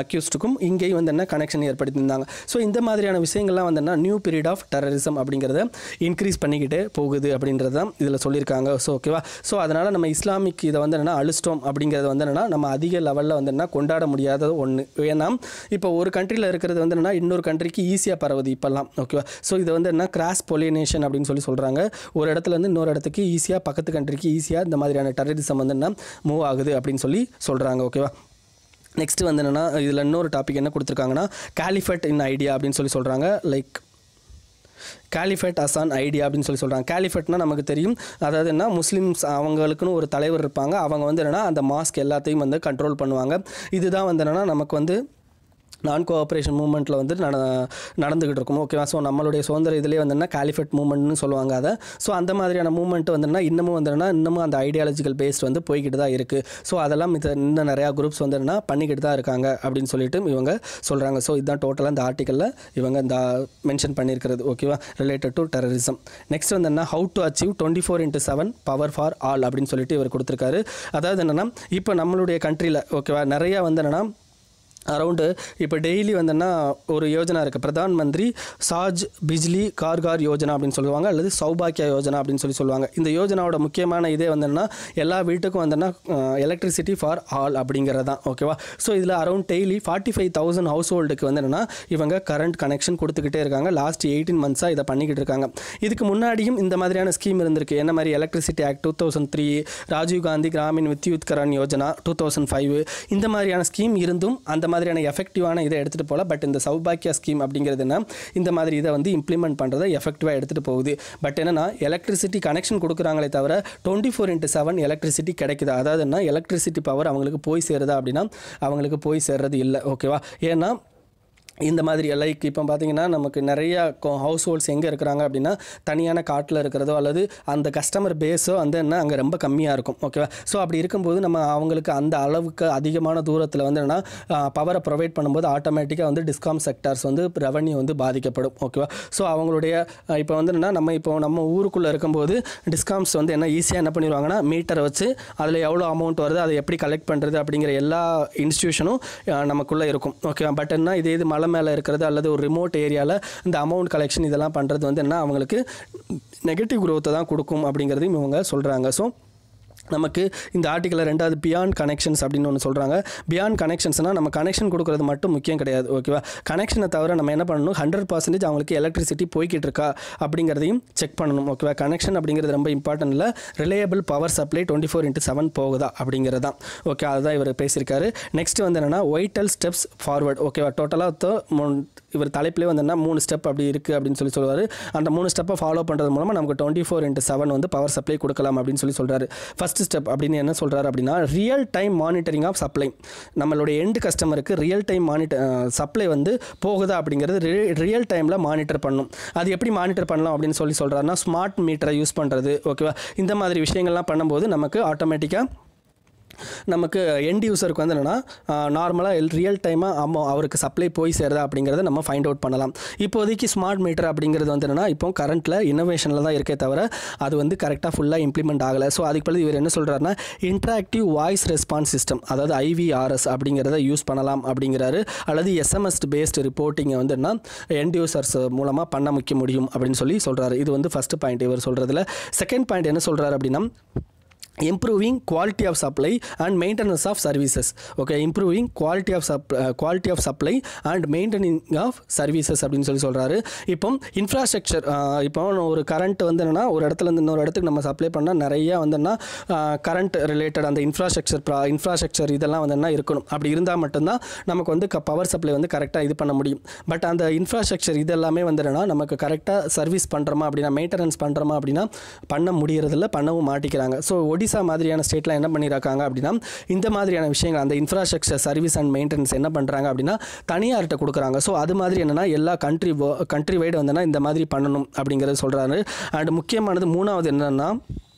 அக்யூஸ்டுக்கும் இங்கேயும் வந்து என்ன கனெக்ஷன் ஏற்படுத்தியிருந்தாங்க. ஸோ இந்த மாதிரியான விஷயங்கள்லாம் வந்துன்னா நியூ பீரியட் ஆஃப் டெரரிசம் அப்படிங்கிறத இன்க்ரீஸ் பண்ணிக்கிட்டே போகுது அப்படின்றது தான் இதில் சொல்லியிருக்காங்க. ஸோ ஓகேவா, ஸோ அதனால் நம்ம இஸ்லாமிக் இதை வந்து என்னென்னா அழிச்சிட்டோம் அப்படிங்கிறது வந்து என்னென்னா நம்ம அதிக லெவலில் வந்து என்ன கொண்டாட முடியாத ஒன்று. ஏன்னா இப்போ ஒரு கண்ட்ரியில் இருக்கிறது வந்து என்னென்னா இன்னொரு கண்ட்ரிக்கு ஈஸியாக பரவுது இப்போல்லாம். ஓகேவா, ஸோ இது வந்து என்ன கிராஸ் பொலினேஷன் அப்படின்னு சொல்கிறாங்க. ஒரு இடத்துல வந்து இன்னொரு இடத்துக்கு ஈஸியாக பக்கத்து கண்ட்ரிக்கு ஈஸியாக இந்த மாதிரியான டெரரிசம் வந்து என்ன மூவ் ஆகுது அப்படின்னு சொல்கிறாங்க. ஓகேவா, நெக்ஸ்ட் வந்து என்னென்னா இதில் இன்னொரு டாபிக் என்ன கொடுத்துருக்காங்கன்னா காலிஃபேட் இன் ஐடியா அப்படின்னு சொல்கிறாங்க. லைக் காலிஃபேட் அசான் ஐடியா அப்படின்னு சொல்கிறாங்க. காலிஃபேட்னா நமக்கு தெரியும், அதாவது என்ன முஸ்லீம்ஸ் அவங்களுக்குன்னு ஒரு தலைவர் இருப்பாங்க. அவங்க வந்து என்னென்னா அந்த மாஸ்க் எல்லாத்தையும் வந்து கண்ட்ரோல் பண்ணுவாங்க. இதுதான் வந்து என்னென்னா நமக்கு வந்து நான் கோஆப்ரேஷன் மூவ்மெண்ட்டில் வந்து நடந்துக்கிட்டு இருக்கும். ஓகேவா, ஸோ நம்மளுடைய சுதந்திர இதிலே வந்துன்னா காலிஃபேட் மூவ்மெண்ட்னு சொல்லுவாங்க அதை. ஸோ அந்த மாதிரியான மூவ்மெண்ட் வந்துன்னா இன்னமும் அந்த ஐடியாலஜிக்கல் பேஸ்ட் வந்து போய்கிட்டு தான் இருக்குது. ஸோ அதெல்லாம் இன்னும் நிறையா குரூப்ஸ் வந்துன்னா பண்ணிக்கிட்டு தான் இருக்காங்க அப்படின்னு சொல்லிட்டு இவங்க சொல்கிறாங்க. ஸோ இதுதான் டோட்டலாக இந்த ஆர்டிக்கலில் இவங்க இந்த மென்ஷன் பண்ணியிருக்கிறது. ஓகேவா, ரிலேட்டட் டு டெரரிசம். நெக்ஸ்ட் வந்து என்ன how to achieve 24/7 power for all அப்படின்னு சொல்லிட்டு இவர் கொடுத்துருக்காரு. அதாவது என்னென்னா இப்போ நம்மளுடைய கண்ட்ரியில் ஓகேவா நிறையா வந்து என்னென்னா அரவுண்டு இப்போ டெய்லி வந்துன்னா ஒரு யோஜனா இருக்குது, பிரதான் மந்திரி சாஜ் பிஜ்லி கார்கார் யோஜனா அப்படின்னு சொல்லுவாங்க, அல்லது சௌபாக்கியா யோஜனா அப்படின்னு சொல்லுவாங்க. இந்த யோஜனாவோட முக்கியமான இதே வந்துன்னா எல்லா வீட்டுக்கும் வந்துன்னா எலக்ட்ரிசிட்டி ஃபார் ஆல் அப்படிங்கிறது தான். ஓகேவா, ஸோ இதில் அரௌண்ட் டெய்லி 45,000 ஹவுஸ் ஹோல்டுக்கு வந்து என்னென்னா இவங்க கரண்ட் கனெக்ஷன் கொடுத்துக்கிட்டே இருக்காங்க. லாஸ்ட் 18 மந்த்ஸாக இதை பண்ணிக்கிட்டு இருக்காங்க. இதுக்கு முன்னாடியும் இந்த மாதிரியான ஸ்கீம் இருந்திருக்கு. என்ன மாதிரி எலக்ட்ரிசிட்டி ஆக்ட் 2003, ராஜீவ் காந்தி கிராமின் வித்யுத் கரண் யோஜனா 2005, இந்த மாதிரியான ஸ்கீம் இருந்தும் அந்த மாதிரியான எஃபெக்டிவான இதை எடுத்துகிட்டு போகல. பட் இந்த சௌபாக்கியா ஸ்கீம் அப்படிங்கிறது என்ன இந்த மாதிரி இதை வந்து இம்ப்ளிமெண்ட் பண்ணுறதை எஃபெக்டிவாக எடுத்துகிட்டு போகுது. பட் என்னென்னா எலக்ட்ரிசிட்டி கனெக்ஷன் கொடுக்குறாங்களே தவிர 24/7 எலக்ட்ரிசிட்டி கிடைக்குதா, அதாவது என்ன எலக்ட்ரிசிட்டி பவர் அவங்களுக்கு போய் சேருதா அப்படின்னா அவங்களுக்கு போய் சேர்றது இல்லை. ஓகேவா, ஏன்னா இந்த மாதிரி லைக் இப்போ பார்த்தீங்கன்னா நமக்கு நிறைய ஹவுஸ் ஹோல்ட்ஸ் எங்கே இருக்கிறாங்க அப்படின்னா தனியான காட்டில் இருக்கிறதோ அல்லது அந்த கஸ்டமர் பேஸோ வந்து என்ன அங்கே ரொம்ப கம்மியாக இருக்கும். ஓகேவா, ஸோ அப்படி இருக்கும்போது நம்ம அவங்களுக்கு அந்த அளவுக்கு அதிகமான தூரத்தில் வந்து என்னென்னா பவரை ப்ரொவைட் பண்ணும்போது ஆட்டோமேட்டிக்காக வந்து டிஸ்காம் செக்டார்ஸ் வந்து ரெவன்யூ வந்து பாதிக்கப்படும். ஓகேவா, ஸோ அவங்களுடைய இப்போ வந்து என்னென்னா நம்ம ஊருக்குள்ளே இருக்கும்போது டிஸ்காம்ஸ் வந்து என்ன ஈஸியாக என்ன பண்ணிடுவாங்கன்னா மீட்டரை வச்சு அதில் எவ்வளோ அமௌண்ட் வருது அதை எப்படி கலெக்ட் பண்ணுறது அப்படிங்கிற எல்லா இன்ஸ்டியூஷனும் நமக்குள்ளே இருக்கும். ஓகேவா, பட் என்ன இது மலை மேலே இருக்கிறது அல்லது ஒரு ரிமோட் ஏரியாவில் இந்த அமௌண்ட் கலெக்ஷன் இதெல்லாம் பண்ணுறது வந்து என்ன அவங்களுக்கு நெகட்டிவ் growth தான் கொடுக்கும் அப்படிங்கிறதையும் இவங்க சொல்கிறாங்க. ஸோ நமக்கு இந்த ஆர்டிக்கலில் ரெண்டாவது பியாண்ட் கனெக்ஷன்ஸ் அப்படின்னு ஒன்று சொல்கிறாங்க. பியாண்ட் கனெக்ஷன்ஸ்னால் நம்ம கனெக்ஷன் கொடுக்குறது மட்டும் முக்கியம் கிடையாது. ஓகேவா, கனெக்ஷனை தவிர நம்ம என்ன பண்ணணும் 100% அவங்களுக்கு எலக்ட்ரிசிட்டி போய்கிட்டு இருக்கா அப்படிங்கிறதையும் செக் பண்ணணும். ஓகேவா, கனெக்ஷன் அப்படிங்கிறது ரொம்ப இம்பார்ட்டன்ட் இல்லை, ரிலையபிள் பவர் சப்ளை 24/7 போகுதா அப்படிங்கிறது தான். ஓகே, அதுதான் இவர் பேசியிருக்காரு. நெக்ஸ்ட் வந்து என்னென்னா ஒயிட்டல் ஸ்டெப்ஸ் ஃபார்வர்ட். ஓகேவா, டோட்டலாக இவர் தலைப்பிலே வந்து என்ன 3 ஸ்டெப் அப்படி இருக்குது அப்படின்னு சொல்லுவார். அந்த 3 ஸ்டெப்பை ஃபாலோ பண்ணுறது மூலமாக நமக்கு 24/7 வந்து பவர் சப்ளை கொடுக்கலாம் அப்படின்னு சொல்கிறாரு. ஃபர்ஸ்ட் ஸ்டெப் அப்படின்னு என்ன சொல்கிறாரு அப்படின்னா real time monitoring of supply. நம்மளுடைய எண்ட் கஸ்டமருக்கு ரியல் டைம் சப்ளை வந்து போகுதா அப்படிங்கிறது ரியல் டைமில் மானிட்டர் பண்ணணும். அது எப்படி மானிட்டர் பண்ணலாம் அப்படின்னு சொல்கிறாருன்னா ஸ்மார்ட் மீட்டரை யூஸ் பண்ணுறது. ஓகேவா, இந்த மாதிரி விஷயங்கள்லாம் பண்ணும்போது நமக்கு ஆட்டோமேட்டிக்காக நமக்கு எண்ட் யூசருக்கு வந்து என்னென்னா நார்மலாக ரியல் டைமாக அவருக்கு சப்ளை போய் சேருதா அப்படிங்கிறத நம்ம ஃபைண்ட் அவுட் பண்ணலாம். இப்போதைக்கு ஸ்மார்ட் மீட்டர் அப்படிங்கிறது வந்து என்னென்னா இப்போ கரண்ட்டில் இன்னோவேஷனில் தான் இருக்கே தவிர அது வந்து கரெக்டாக ஃபுல்லாக இம்ப்ளிமெண்ட் ஆகலை. ஸோ அதுக்கு பதில் இவர் என்ன சொல்கிறாருன்னா இன்ட்ராக்டிவ் வாய்ஸ் ரெஸ்பான்ஸ் சிஸ்டம், அதாவது IVRS அப்படிங்கிறத யூஸ் பண்ணலாம் அப்படிங்கிறாரு. அல்லது SMS பேஸ்டு ரிப்போர்ட்டிங்கை வந்து என்ன எண்ட் யூசர்ஸ் மூலமாக பண்ண முடியும் அப்படின்னு சொல்கிறாரு. இது வந்து ஃபஸ்ட்டு பாயிண்ட் இவர் சொல்கிறதுல. செகண்ட் பாயிண்ட் என்ன சொல்கிறாரு அப்படின்னா improving quality of supply and maintenance of services. Okay, improving quality of supply and maintaining of services அப்படின்னு சொல்கிறாரு. இப்போ இன்ஃப்ராஸ்ட்ரக்சர், இப்போ ஒரு கரண்ட் வந்து என்னென்னா ஒரு இடத்துலேருந்து இன்னொரு இடத்துக்கு நம்ம சப்ளை பண்ணால் நிறையா வந்துன்னா கரண்ட் ரிலேட்டட் அந்த இன்ஃப்ராஸ்ட்ரக்சர் இதெல்லாம் வந்து என்ன இருக்கணும். அப்படி இருந்தால் மட்டும்தான் நமக்கு வந்து பவர் சப்ளை வந்து கரெக்டாக இது பண்ண முடியும். பட் அந்த இன்ஃப்ராஸ்ட்ரக்சர் இதெல்லாமே வந்து என்னென்னா நமக்கு கரெக்டாக சர்வீஸ் பண்ணுறோமா அப்படின்னா மெயின்டெனன்ஸ் பண்ணுறோமா அப்படின்னா பண்ண முடியறதில்ல, பண்ணவும் மாட்டிக்கிறாங்க. ஸோ ஒடிசா ஒரிசா மாதிரியான ஸ்டேட்லாம் என்ன பண்ணியிருக்காங்க அப்படின்னா இந்த மாதிரியான விஷயங்கள் அந்த இன்ஃப்ராஸ்ட்ரக்சர் சர்வீஸ் அண்ட் மெயின்டெனன்ஸ் என்ன பண்ணுறாங்க அப்படின்னா தனியார்கிட்ட கொடுக்குறாங்க. ஸோ அது மாதிரி என்னென்னா எல்லா கண்ட்ரி வைடு வந்தோன்னா இந்த மாதிரி பண்ணணும் அப்படிங்கிறது சொல்கிறாரு. அண்ட் முக்கியமானது மூணாவது என்னென்னா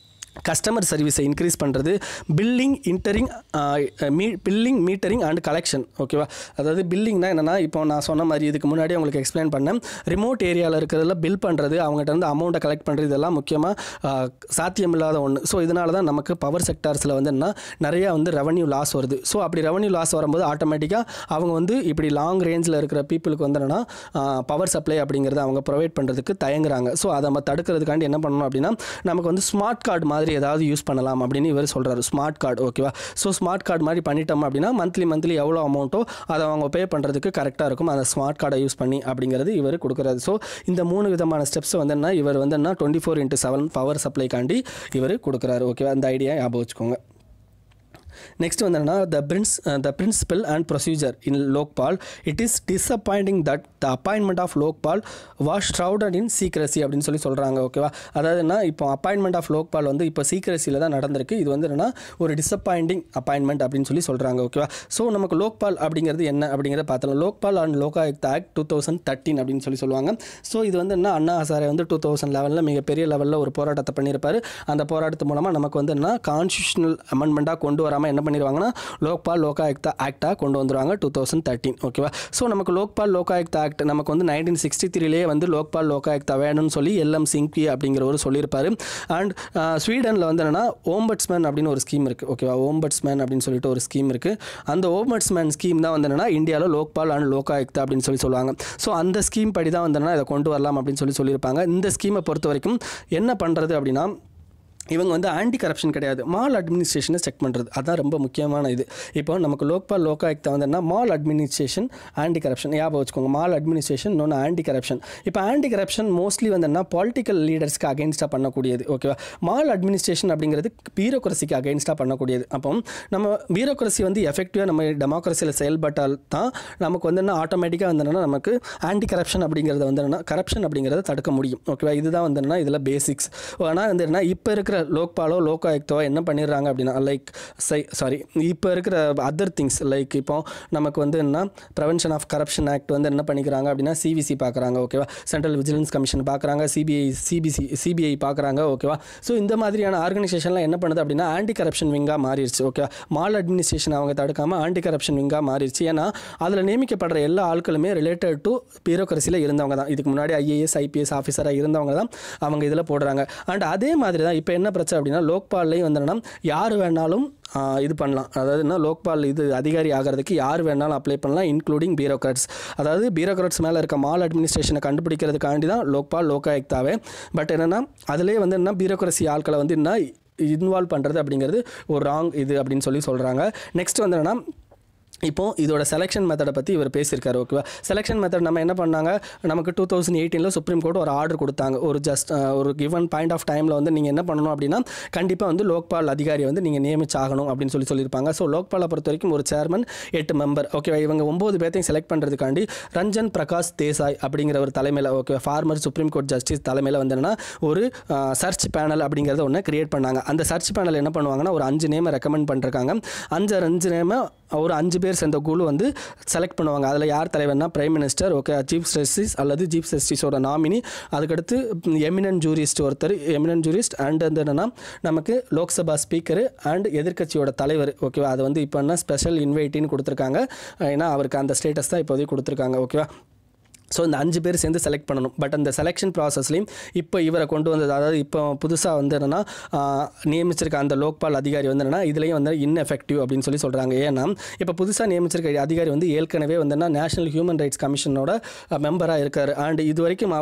கஸ்டமர் சர்வீஸை இன்க்ரீஸ் பண்ணுறது, பில்லிங் மீட்டரிங் அண்ட் கலெக்ஷன். ஓகேவா, அதாவது பில்லிங்னா என்னென்னா இப்போ நான் சொன்ன மாதிரி இதுக்கு முன்னாடி உங்களுக்கு எக்ஸ்பிளைன் பண்ணேன், ரிமோட் ஏரியாவில் இருக்கிறதுல பில் பண்ணுறது, அவங்ககிட்ட இருந்து அமௌண்ட்டை கலெக்ட் பண்ணுறது, இதெல்லாம் முக்கியமாக சாத்தியமில்லாத ஒன்று. ஸோ இதனால தான் நமக்கு பவர் செக்டார்ஸில் வந்து என்ன நிறையா வந்து ரெவன்யூ லாஸ் வருது. ஸோ அப்படி ரெவன்யூ லாஸ் வரும்போது ஆட்டோமேட்டிக்காக அவங்க வந்து இப்படி லாங் ரேஞ்சில் இருக்கிற பீப்புளுக்கு வந்து என்னென்னா பவர் சப்ளை அப்படிங்கிறத அவங்க ப்ரொவைட் பண்ணுறதுக்கு தயங்குறாங்க. ஸோ அதை நம்ம தடுக்கிறதுக்காண்டி என்ன பண்ணணும் அப்படின்னா நமக்கு வந்து ஸ்மார்ட் கார்டு மாதிரி ஏதாவது யூஸ் பண்ணலாம் அப்படின்னு இவர் சொல்கிறாரு. Smart card. ஓகேவா, ஸோ ஸ்மார்ட் கார்டு மாதிரி பண்ணிட்டோம் அப்படின்னா மந்த்லி எவ்வளோ அமௌண்ட்டோ அதை அவங்க பே பண்ணுறதுக்கு கரெக்டாக இருக்கும் அந்த ஸ்மார்ட் கார்டை யூஸ் பண்ணி அப்படிங்கிறது இவர் கொடுக்குறாரு. ஸோ இந்த 3 விதமான ஸ்டெப்ஸ் வந்து என்ன இவர் வந்து என்ன 24/7 பவர் சப்ளைக்காண்டி இவர் கொடுக்குறாரு. ஓகேவா, அந்த ஐடியா ஞாபகம் வச்சுக்கோங்க. நெக்ஸ்ட் வந்து என்னன்னா the principle and procedure in Lokpal, it is disappointing that the appointment of Lokpal was shrouded in secrecy அப்படின்னு சொல்கிறாங்க. ஓகேவா, அதாவது என்ன இப்போ அப்பாயின்மெண்ட் ஆஃப் லோக்பால் வந்து இப்போ சீக்ரஸியில் தான் நடந்திருக்கு. இது வந்து என்னன்னா ஒரு டிசப்பாயிண்டிங் அப்பாயின்மெண்ட் அப்படின்னு சொல்கிறாங்க. ஓகேவா, ஸோ நமக்கு லோக்பால் அப்படிங்கிறது என்ன அப்படிங்கிறத பார்த்தலாம். லோக்பால் அண்ட் லோகாயுக்தா ஆக்ட் 2013 அப்படின்னு சொல்லுவாங்க. ஸோ இது வந்து என்ன அண்ணா ஹசாரே வந்து 2011 மிகப்பெரிய லெவலில் ஒரு போராட்டத்தை பண்ணியிருப்பார். அந்த போராட்டத்து மூலமாக நமக்கு வந்து என்ன கான்ஸ்டியூஷனல் அமெண்ட்மெண்ட்டாக கொண்டு வராமல் என்ன பண்ணிடுவாங்கன்னா லோக்பால் லோகாயுக்தா ஆக்டாக கொண்டு வந்துடுவாங்க 2013. ஓகேவா, ஸோ நமக்கு லோக்பால் லோகாயுக்தா ஆக்ட் நமக்கு வந்து 1963 வந்து லோக்பால் லோகாயுக்தா வேணும்னு சொல்லி எல்எம் சிங்வி அப்படிங்கிறவர் சொல்லியிருப்பார். அண்ட் ஸ்வீடனில் வந்து என்னென்னா ஓம்பட்ஸ்மேன் அப்படின்னு ஒரு ஸ்கீம் இருக்குது. ஓகேவா, ஓம்பட்ஸ்மேன் அப்படின்னு சொல்லிட்டு ஒரு ஸ்கீம் இருக்குது. அந்த ஓம்பட்ஸ்மேன் ஸ்கீம் தான் வந்து என்னென்னா இந்தியாவில் லோக்பால் அண்ட் லோகாயுக்தா அப்படின்னு சொல்லுவாங்க. ஸோ அந்த ஸ்கீம் படி தான் வந்து என்னென்னா இதை கொண்டு வரலாம் அப்படின்னு சொல்லியிருப்பாங்க. இந்த ஸ்கீமை பொறுத்த வரைக்கும் என்ன பண்ணுறது அப்படின்னா இவங்க வந்து ஆன்டி கரப்ஷன் கிடையாது, மால் அட்மினிஸ்ட்ரேஷனை செக் பண்ணுறது. அதுதான் ரொம்ப முக்கியமான இது. இப்போ நமக்கு லோக்பால் லோகாயுக்தா வந்து என்ன மால் அட்மினிஸ்ட்ரேஷன் ஆன்டி கரப்ஷன் ஞாபகம் வச்சுக்கோங்க. மால் அட்மினிஸ்ட்ரேஷன் இன்னொன்று ஆன்டி கரப்ஷன். இப்போ ஆன்டி கரப்ஷன் மோஸ்ட்லி வந்து என்ன பொலிட்டிக்கல் லீடர்ஸ்க்கு அகெயின்ஸ்டாக பண்ணக்கூடியது. ஓகேவா, மால் அட்மினிஸ்ட்ரேஷன் அப்படிங்கிறது பியூரோக்ரஸிக்கு அகெயின்ஸ்டாக பண்ணக்கூடியது. அப்போ நம்ம பியூரோக்ரஸி வந்து எஃபெக்டிவாக நம்ம டெமோக்ரஸியில் செயல்பட்டால் தான் நமக்கு வந்து என்ன ஆட்டோமேட்டிக்காக வந்து என்னன்னா நமக்கு ஆன்டி கரப்ஷன் அப்படிங்கிறத வந்து என்னன்னா கரப்ஷன் அப்படிங்கிறத தடுக்க முடியும். ஓகேவா, இதுதான் வந்து என்னன்னா இதில் பேசிக்ஸ். ஆனால் வந்து என்ன இப்போ இருக்கிற லோக்பாலோ லோகாயுக்தோ என்ன பண்ணிடுறாங்க அப்படின்னா லைக் இப்போ இருக்கிற அதர் திங்ஸ் லைக் இப்போ நமக்கு வந்து என்ன ப்ரிவென்ஷன் ஆஃப் கரப்ஷன் ஆக்ட் வந்து என்ன பண்ணிக்கிறாங்க அப்படின்னா சிவிசி பார்க்குறாங்க. ஓகேவா, சென்ட்ரல் விஜிலன்ஸ் கமிஷன் பார்க்குறாங்க, சிபிஐ பார்க்குறாங்க. ஓகேவா, ஸோ இந்த மாதிரியான ஆர்கனைசேஷன்லாம் என்ன பண்ணுது அப்படின்னா ஆன்டி கரப்ஷன் விங்காக மாறிடுச்சு. ஓகேவா, மால் அட்மினிஸ்ட்ரேஷன் அவங்க தடுக்காமல் ஆன்டி கரப்ஷன் விங்காக மாறிடுச்சு. ஏன்னா அதில் நியமிக்கப்படுற எல்லா ஆட்களுமே ரிலேட்டட் டு பியூரோக்ரஸியில் இருந்தவங்க தான். இதுக்கு முன்னாடி ஐஏஎஸ் ஐபிஎஸ் ஆஃபீஸராக இருந்தவங்க தான் அவங்க இதில் போடுறாங்க. அண்ட் அதே மாதிரி தான் இப்போ என்ன பிரச்சனை அப்படின்னா லோக்பால்லையும் வந்து என்னன்னா யார் வேணாலும் இது பண்ணலாம். அதாவது என்ன லோக்பால் இது அதிகாரி ஆகிறதுக்கு யார் வேணாலும் அப்ளை பண்ணலாம், இன்க்ளூடிங் பியூரோக்ராட்ஸ். அதாவது பியூரோக்ராட்ஸ் மேலே இருக்க மால் அட்மினிஸ்ட்ரேஷனை கண்டுபிடிக்கிறதுக்காண்டி தான் லோக்பால் லோகாயுக்தாவே. பட் என்னென்னா அதிலே வந்து என்ன பியூரோக்ரஸி ஆட்களை வந்து என்ன இன்வால்வ் பண்ணுறது அப்படிங்கிறது ஒரு ராங் இது அப்படின்னு சொல்கிறாங்க. நெக்ஸ்ட் வந்து என்னென்னா இப்போ இதோட செலெக்ஷன் மெத்தடை பற்றி இவர் பேசியிருக்காரு. ஓகேவா, செலெக்ஷன் மெத்தட் நம்ம என்ன பண்ணாங்க நமக்கு 2018 சுப்ரீம் கோர்ட் ஒரு ஆர்டர் கொடுத்தாங்க. ஒரு கிவன் பாயிண்ட் ஆஃப் டைமில் வந்து நீங்கள் என்ன பண்ணணும் அப்படின்னா கண்டிப்பாக வந்து லோக்பால் அதிகாரியை வந்து நீங்கள் நியமிச்சாகணும் அப்படின்னு சொல்லியிருப்பாங்க. ஸோ லோக்பாலை பொறுத்த வரைக்கும் ஒரு சேர்மன் 8 மெம்பர். ஓகேவா, இவங்க 9 பேர்த்தையும் செலக்ட் பண்ணுறதுக்காண்டி ரஞ்சன் பிரகாஷ் தேசாய் அப்படிங்கிற ஒரு தலைமையில் okay farmer supreme court justice தலைமையில் வந்து என்னன்னா ஒரு சர்ச் பேனல் அப்படிங்கிறத ஒன்று கிரியேட் பண்ணாங்க. அந்த சர்ச் பேனல் என்ன பண்ணுவாங்கன்னா ஒரு 5 நேமை ரெக்கமெண்ட் பண்ணிருக்காங்க. 5 நேமை ஒரு 5 பேர் சேர்ந்த குழு வந்து செலக்ட் பண்ணுவாங்க. அதில் யார் தலைவர்னா prime minister, okay, chief justice அல்லது சீஃப் ஜஸ்டிஸோட நாமினி, அதுக்கடுத்து எமினன்ட் ஜூரிஸ்ட் அண்ட் வந்து என்னென்னா நமக்கு லோக்சபா ஸ்பீக்கரு அண்ட் எதிர்க்கட்சியோட தலைவர். ஓகேவா, அது வந்து இப்போ என்ன ஸ்பெஷல் இன்வைட்டின்னு கொடுத்துருக்காங்க. ஏன்னா அவருக்கு அந்த ஸ்டேட்டஸ் தான் இப்போதைக்கு கொடுத்துருக்காங்க. ஓகேவா, ஸோ இந்த 5 பேர் சேர்ந்து செலக்ட் பண்ணணும். பட் அந்த செலெக்ஷன் ப்ராசஸ்லையும் இப்போ இவரை கொண்டு வந்தது, அதாவது இப்போ புதுசாக வந்து என்னென்னா நியமிச்சிருக்க அந்த லோக்பால் அதிகாரி வந்து என்னென்னா இதுலேயும் வந்து இன்எஃபெக்டிவ் அப்படின்னு சொல்கிறாங்க. ஏன்னா இப்போ புதுசாக நியமிச்சிருக்க அதிகாரி வந்து ஏற்கனவே வந்து நேஷனல் ஹியூமன் ரைட்ஸ் கமிஷனோட மெம்பராக இருக்கார். அண்ட் இது வரைக்கும்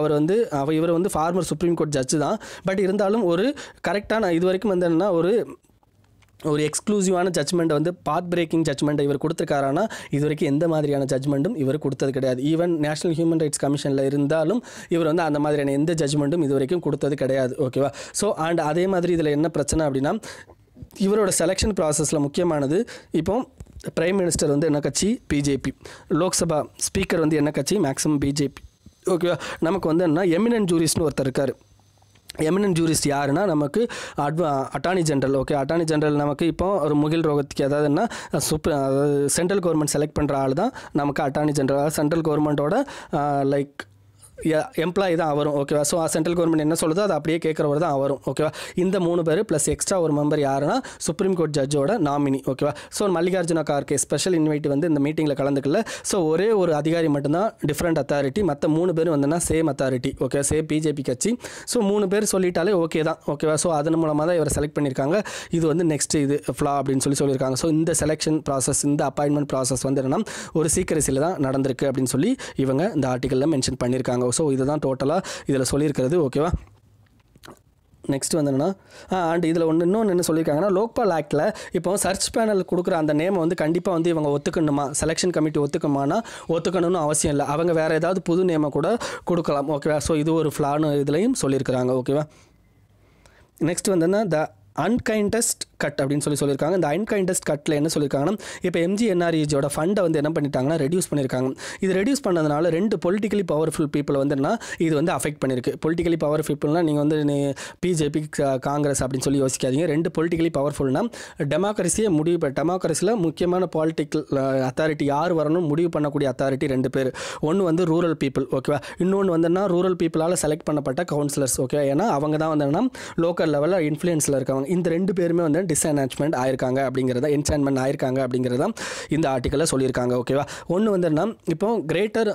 இவர் வந்து ஃபார்மர் சுப்ரீம் கோர்ட் ஜட்ஜு தான். பட் இருந்தாலும் ஒரு கரெக்டான இது வரைக்கும் வந்து என்னென்னா ஒரு எக்ஸ்க்ளூசிவான ஜட்மெண்ட் வந்து பாத் பிரேக்கிங் ஜட்மெண்ட்டை இவர் கொடுத்துருக்காரானா இது வரைக்கும் எந்த மாதிரியான ஜட்மெண்ட்டும் இவர் கொடுத்தது கிடையாது. ஈவன் நேஷனல் ஹியூமன் ரைட்ஸ் கமிஷனில் இருந்தாலும் இவர் வந்து அந்த மாதிரியான எந்த ஜட்மெண்ட்டும் இது வரைக்கும் கொடுத்தது கிடையாது. ஓகேவா, ஸோ அண்ட் அதே மாதிரி இதில் என்ன பிரச்சனை அப்படின்னா இவரோட செலெக்ஷன் ப்ராசஸில் முக்கியமானது இப்போ பிரைம் மினிஸ்டர் வந்து என்ன கட்சி பிஜேபி, லோக்சபா ஸ்பீக்கர் வந்து என்ன கட்சி மேக்ஸிமம் பிஜேபி. ஓகேவா, நமக்கு வந்து என்ன எமினன்ட் ஜூரிஸ்ட்னு ஒருத்தர் இருக்கார். எமினன்ட் ஜூரிஸ்ட் யாருன்னா நமக்கு attorney general. Okay, attorney general நமக்கு இப்போ ஒரு முகில் ரோகத்துக்கு அதாவதுன்னா அதாவது சென்ட்ரல் கவர்மெண்ட் செலக்ட் பண்ணுற ஆள் தான் நமக்கு அட்டார்னி ஜெனரல். அதாவது சென்ட்ரல் கவர்மெண்ட்டோட லைக் எம்ப்ளாயி தான் வரும். ஓகேவா, ஸோ சென்ட்ரல் கவர்மெண்ட் என்ன சொல்லுதோ அதை அப்படியே கேட்குறவர் தான் வரும். ஓகேவா, இந்த 3 பேர் ப்ளஸ் எக்ஸ்ட்ரா ஒரு மெம்பர் யாருன்னா சுப்ரீம் கோர்ட் ஜட்ஜோட நாமினி. ஓகேவா, so Mallikarjuna Kharge special invite வந்து இந்த மீட்டிங்கில் கலந்துக்கல. ஸோ ஒரே ஒரு அதிகாரி மட்டும்தான் டிஃப்ரெண்ட் அத்தாரிட்டி, மற்ற 3 பேர் வந்துன்னா same authority. Okay, same BJP கட்சி. ஸோ 3 பேர் சொல்லிட்டாலே ஓகே தான். ஓகேவா, ஸோ அதன் மூலமாக தான் இவர் செலக்ட் பண்ணியிருக்காங்க. இது வந்து நெக்ஸ்ட் இது ஃப்ளா அப்படின்னு சொல்லியிருக்காங்க. ஸோ இந்த செலெக்ஷன் ப்ராசஸ், இந்த அப்பாயின்மெண்ட் ப்ராசஸ் வந்து என்னன்னா ஒரு சீக்கிரசியில் தான் நடந்திருக்கு அப்படின்னு சொல்லி இவங்க இந்த ஆர்டிக்கலில் மென்ஷன் பண்ணியிருக்காங்க. ஸோ இதுதான் டோட்டலாக இதில் சொல்லியிருக்கிறது. ஓகேவா, நெக்ஸ்ட் வந்து என்னன்னா அண்ட் இதில் இன்னொன்று என்ன சொல்லியிருக்காங்கன்னா லோக்பால் ஆக்டில் இப்போ சர்ச் பேனல் கொடுக்குற அந்த நேமை வந்து கண்டிப்பாக வந்து இவங்க ஒத்துக்கணுமா, செலெக்ஷன் கமிட்டி ஒத்துக்கணுமானா ஒத்துக்கணும்னு அவசியம் இல்லை. அவங்க வேறு ஏதாவது புது நேமை கூட கொடுக்கலாம். ஓகேவா, ஸோ இது ஒரு ஃப்ளான்னு இதுலையும் சொல்லியிருக்கிறாங்க. ஓகேவா, நெக்ஸ்ட் வந்து என்ன அன்கைண்டஸ்ட் கட் அப்படின்னு சொல்லியிருக்காங்க. இந்த அன்கைண்டஸ்ட் கட்டில் என்ன சொல்லியிருக்காங்கன்னா இப்போ எம்ஜிஎன்ஆர்இஜியோட ஃபண்டை வந்து என்ன பண்ணிட்டாங்கன்னா ரெடியூஸ் பண்ணியிருக்காங்க. இது ரெடியூஸ் பண்ணதுனால 2 பொலிட்டிக்கலி பவர்ஃபுல் பீப்புள் வந்துன்னா இது வந்து அஃபெக்ட் பண்ணியிருக்கு. பொலிட்டிக்கலி பவர் பீப்புள்னால் நீங்கள் வந்து பிஜேபி காங்கிரஸ் அப்படின்னு சொல்லி யோசிக்காதீங்க. 2 பொலிட்டிக்கலி பவர்ஃபுல்னால் டெமோக்ரஸியை டெமோக்ரஸியில் முக்கியமான பொலிட்டிக்கல் அத்தாரிட்டி யார் வரணும் முடிவு பண்ணக்கூடிய அத்தாரிட்டி 2 பேர். ஒன்று வந்து ரூரல் பீப்புள். ஓகேவா, இன்னொன்று வந்துன்னா ரூரல் பீப்புளால் செலக்ட் பண்ணப்பட்ட கவுன்சிலர்ஸ். ஓகே, ஏன்னா அவங்க தான் வந்து லோக்கல் லெவலில் இன்ஃப்ளூயன்ஸில் இருக்காங்க. இந்த 2 பேருமே வந்து டிஸ்அனாச்மெண்ட் ஆயிருக்காங்க அப்படிங்கிறத, என்சான்மெண்ட் ஆயிருக்காங்க அப்படிங்கிறத இந்த ஆர்டிக்கலில் சொல்லியிருக்காங்க. ஓகேவா, ஒன்று வந்து என்ன இப்போ கிரேட்டர்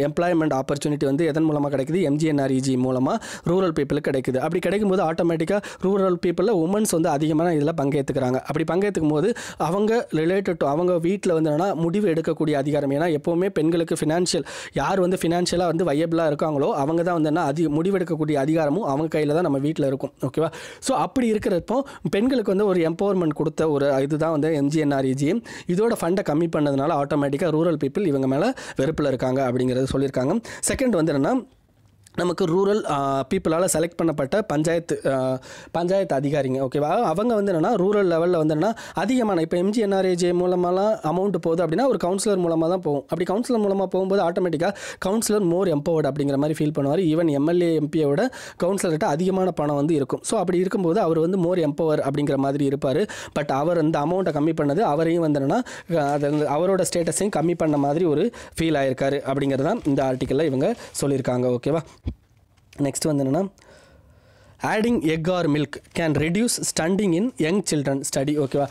எம்ப்ளாய்மெண்ட் ஆப்பர்ச்சுனிட்டி வந்து எதன் மூலமாக கிடைக்குது, எம்ஜிஎன்ஆர்இஜி மூலமாக ரூரல் பீப்புளுக்கு கிடைக்குது. அப்படி கிடைக்கும்போது ஆட்டோமேட்டிக்காக ரூரல் பீப்புளில் உமன்ஸ் வந்து அதிகமான இதில் பங்கேற்றுக்கிறாங்க. அப்படி பங்கேற்றுக்கும் போது அவங்க ரிலேட்டட் டு அவங்க வீட்டில் வந்து என்னன்னா முடிவு எடுக்கக்கூடிய அதிகாரம். ஏன்னா எப்போவுமே பெண்களுக்கு ஃபினான்ஷியல் யார் வந்து ஃபினான்ஷியலாக வந்து வையபிளாக இருக்காங்களோ அவங்க தான் வந்து என்ன முடிவெடுக்கக்கூடிய அதிகாரமும் அவங்க கையில் தான் நம்ம வீட்டில் இருக்கும். ஓகேவா, ஸோ அப்படி இருக்கிறப்போ பெண்களுக்கு வந்து ஒரு எம்பவர்மெண்ட் கொடுத்த ஒரு இதுதான் வந்து எம்ஜிஎன்ஆர்இஜி. இதோட ஃபண்டை கம்மி பண்ணதுனால ஆட்டோமேட்டிக்காக ரூரல் பீப்புள் இவங்க மேலே வெறுப்பில் இருக்காங்க அப்படிங்கிறது சொல்லியிருக்காங்க. செகண்ட் வந்து என்னென்னா நமக்கு ரூரல் பீப்புளால் செலக்ட் பண்ணப்பட்ட பஞ்சாயத்து அதிகாரிங்க. ஓகேவா, அவங்க வந்து என்னென்னா ரூரல் லெவலில் வந்து என்னென்னா அதிகமான இப்போ எம்ஜிஎன்ஆர்ஏஜே மூலமாலாம் அமௌண்ட் போகுது அப்படின்னா ஒரு கவுன்சிலர் மூலமாக தான் போகும். அப்படி கவுன்சிலர் மூலமாக போகும்போது ஆட்டோமேட்டிக்காக கவுன்சிலர் மோர் எம்பவர்டு அப்படிங்கிற மாதிரி ஃபீல் பண்ணுவார். ஈவன் எம்எல்ஏ எம்பியோட கவுன்சிலர்கிட்ட அதிகமான பணம் வந்து இருக்கும். ஸோ அப்படி இருக்கும்போது அவர் வந்து மோர் எம்பவர் அப்படிங்கிற மாதிரி இருப்பார். பட் அவர் அந்த அமௌண்ட்டை கம்மி பண்ணது அவரையும் வந்து என்னென்னா அவரோட ஸ்டேட்டஸையும் கம்மி பண்ண மாதிரி ஒரு ஃபீல் ஆயிருக்காரு அப்படிங்கிறது தான் இந்த ஆர்டிக்கலில் இவங்க சொல்லியிருக்காங்க. ஓகேவா, நெக்ஸ்ட் வந்து என்னென்னா adding egg R milk can reduce stunting in young children study. ஓகேவா,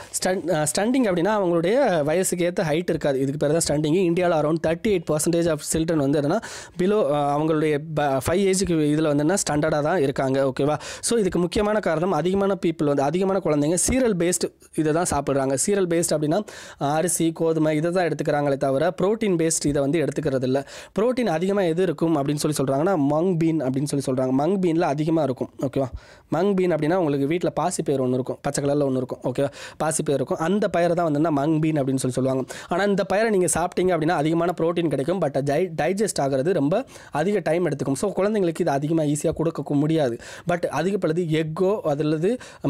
ஸ்டண்டிங் அப்படின்னா அவங்களுடைய வயசுக்கு ஏற்ற ஹைட் இருக்காது. இதுக்கு பேர் தான் ஸ்டண்டிங். இந்தியாவில் அரௌண்ட் 38% ஆஃப் சில்ட்ரன் வந்து என்னன்னா பிலோ அவங்களுடைய 5 ஏஜுக்கு இதில் வந்து ஸ்டாண்டர்டாக தான் இருக்காங்க. ஓகேவா, ஸோ இதுக்கு முக்கியமான காரணம் அதிகமான பீப்புள் வந்து அதிகமான குழந்தைங்க சீரியல் பேஸ்டு இதை தான் சாப்பிட்றாங்க. சீரியல் பேஸ்ட் அப்படின்னா அரிசி கோதுமை இதை தான் எடுத்துக்கிறாங்களே தவிர ப்ரோட்டீன் பேஸ்ட் இதை வந்து எடுத்துக்கிறது இல்லை. ப்ரோட்டீன் அதிகமாக எது இருக்கும் அப்படின்னு சொல்கிறாங்கன்னா மங் பீன் அப்படின்னு சொல்கிறாங்க. மங் பீனில் அதிகமாக இருக்கும். ஓகேவா, மங் பீன் அப்படின்னா உங்களுக்கு வீட்டில் பாசிப்பயிர் ஒன்று இருக்கும், பச்சை கலரில் ஒன்று இருக்கும். ஓகேவா, பாசிப்பயிர் இருக்கும். அந்த பயிரை தான் வந்து மங் பீன் அப்படின்னு சொல்லுவாங்க. ஆனால் இந்த பயிரை நீங்கள் சாப்பிட்டீங்க அப்படின்னா அதிகமான ப்ரோட்டீன் கிடைக்கும். பட் டைஜஸ்ட் ஆகிறது ரொம்ப அதிக டைம் எடுத்துக்கும். ஸோ குழந்தைங்களுக்கு இது அதிகமாக ஈஸியாக கொடுக்க முடியாது. பட் அதிகப்படுது எக்கோ அதில்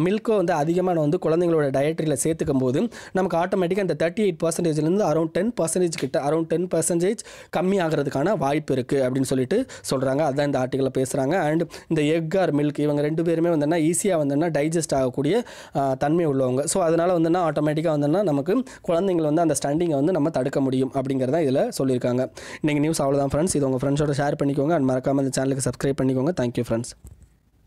மில்கோ வந்து அதிகமான வந்து குழந்தைங்களோட டயட்ரியில் சேர்த்துக்கும் போது நமக்கு ஆட்டோமேட்டிக்காக இந்த 38%லேருந்து அரௌண்ட் 10% கிட்ட அரௌண்ட் 10% கம்மி ஆகிறதுக்கான வாய்ப்பு இருக்குது அப்படின்னு சொல்லிட்டு சொல்கிறாங்க. அதுதான் இந்த ஆர்டிக்கலில் பேசுகிறாங்க. அண்ட் இந்த எக் ஆர் மில்க் இவங்க 2 பேருமே வந்து ஈஸியாக வந்து டைஜஸ்ட் ஆகக்கூடிய தன்மை உள்ளவங்க. ஸோ அதனால் வந்து ஆட்டோமேட்டிக்காக வந்து நமக்கு குழந்தைங்களை வந்து அந்த ஸ்டண்டிங்கை வந்து நம்ம தடுக்க முடியும் அப்படிங்கிறத இதில் சொல்லியிருக்காங்க. இன்றைக்கி நியூஸ் அவ்வளோதான் ஃப்ரெண்ட்ஸ். இது உங்கள் ஃப்ரெண்ட்ஸோட ஷேர் பண்ணிக்கோங்க. அண்ட் மறக்காமல் இந்த சேனலுக்கு சப்ஸ்கிரைப் பண்ணிக்கோங்க. Thank you friends.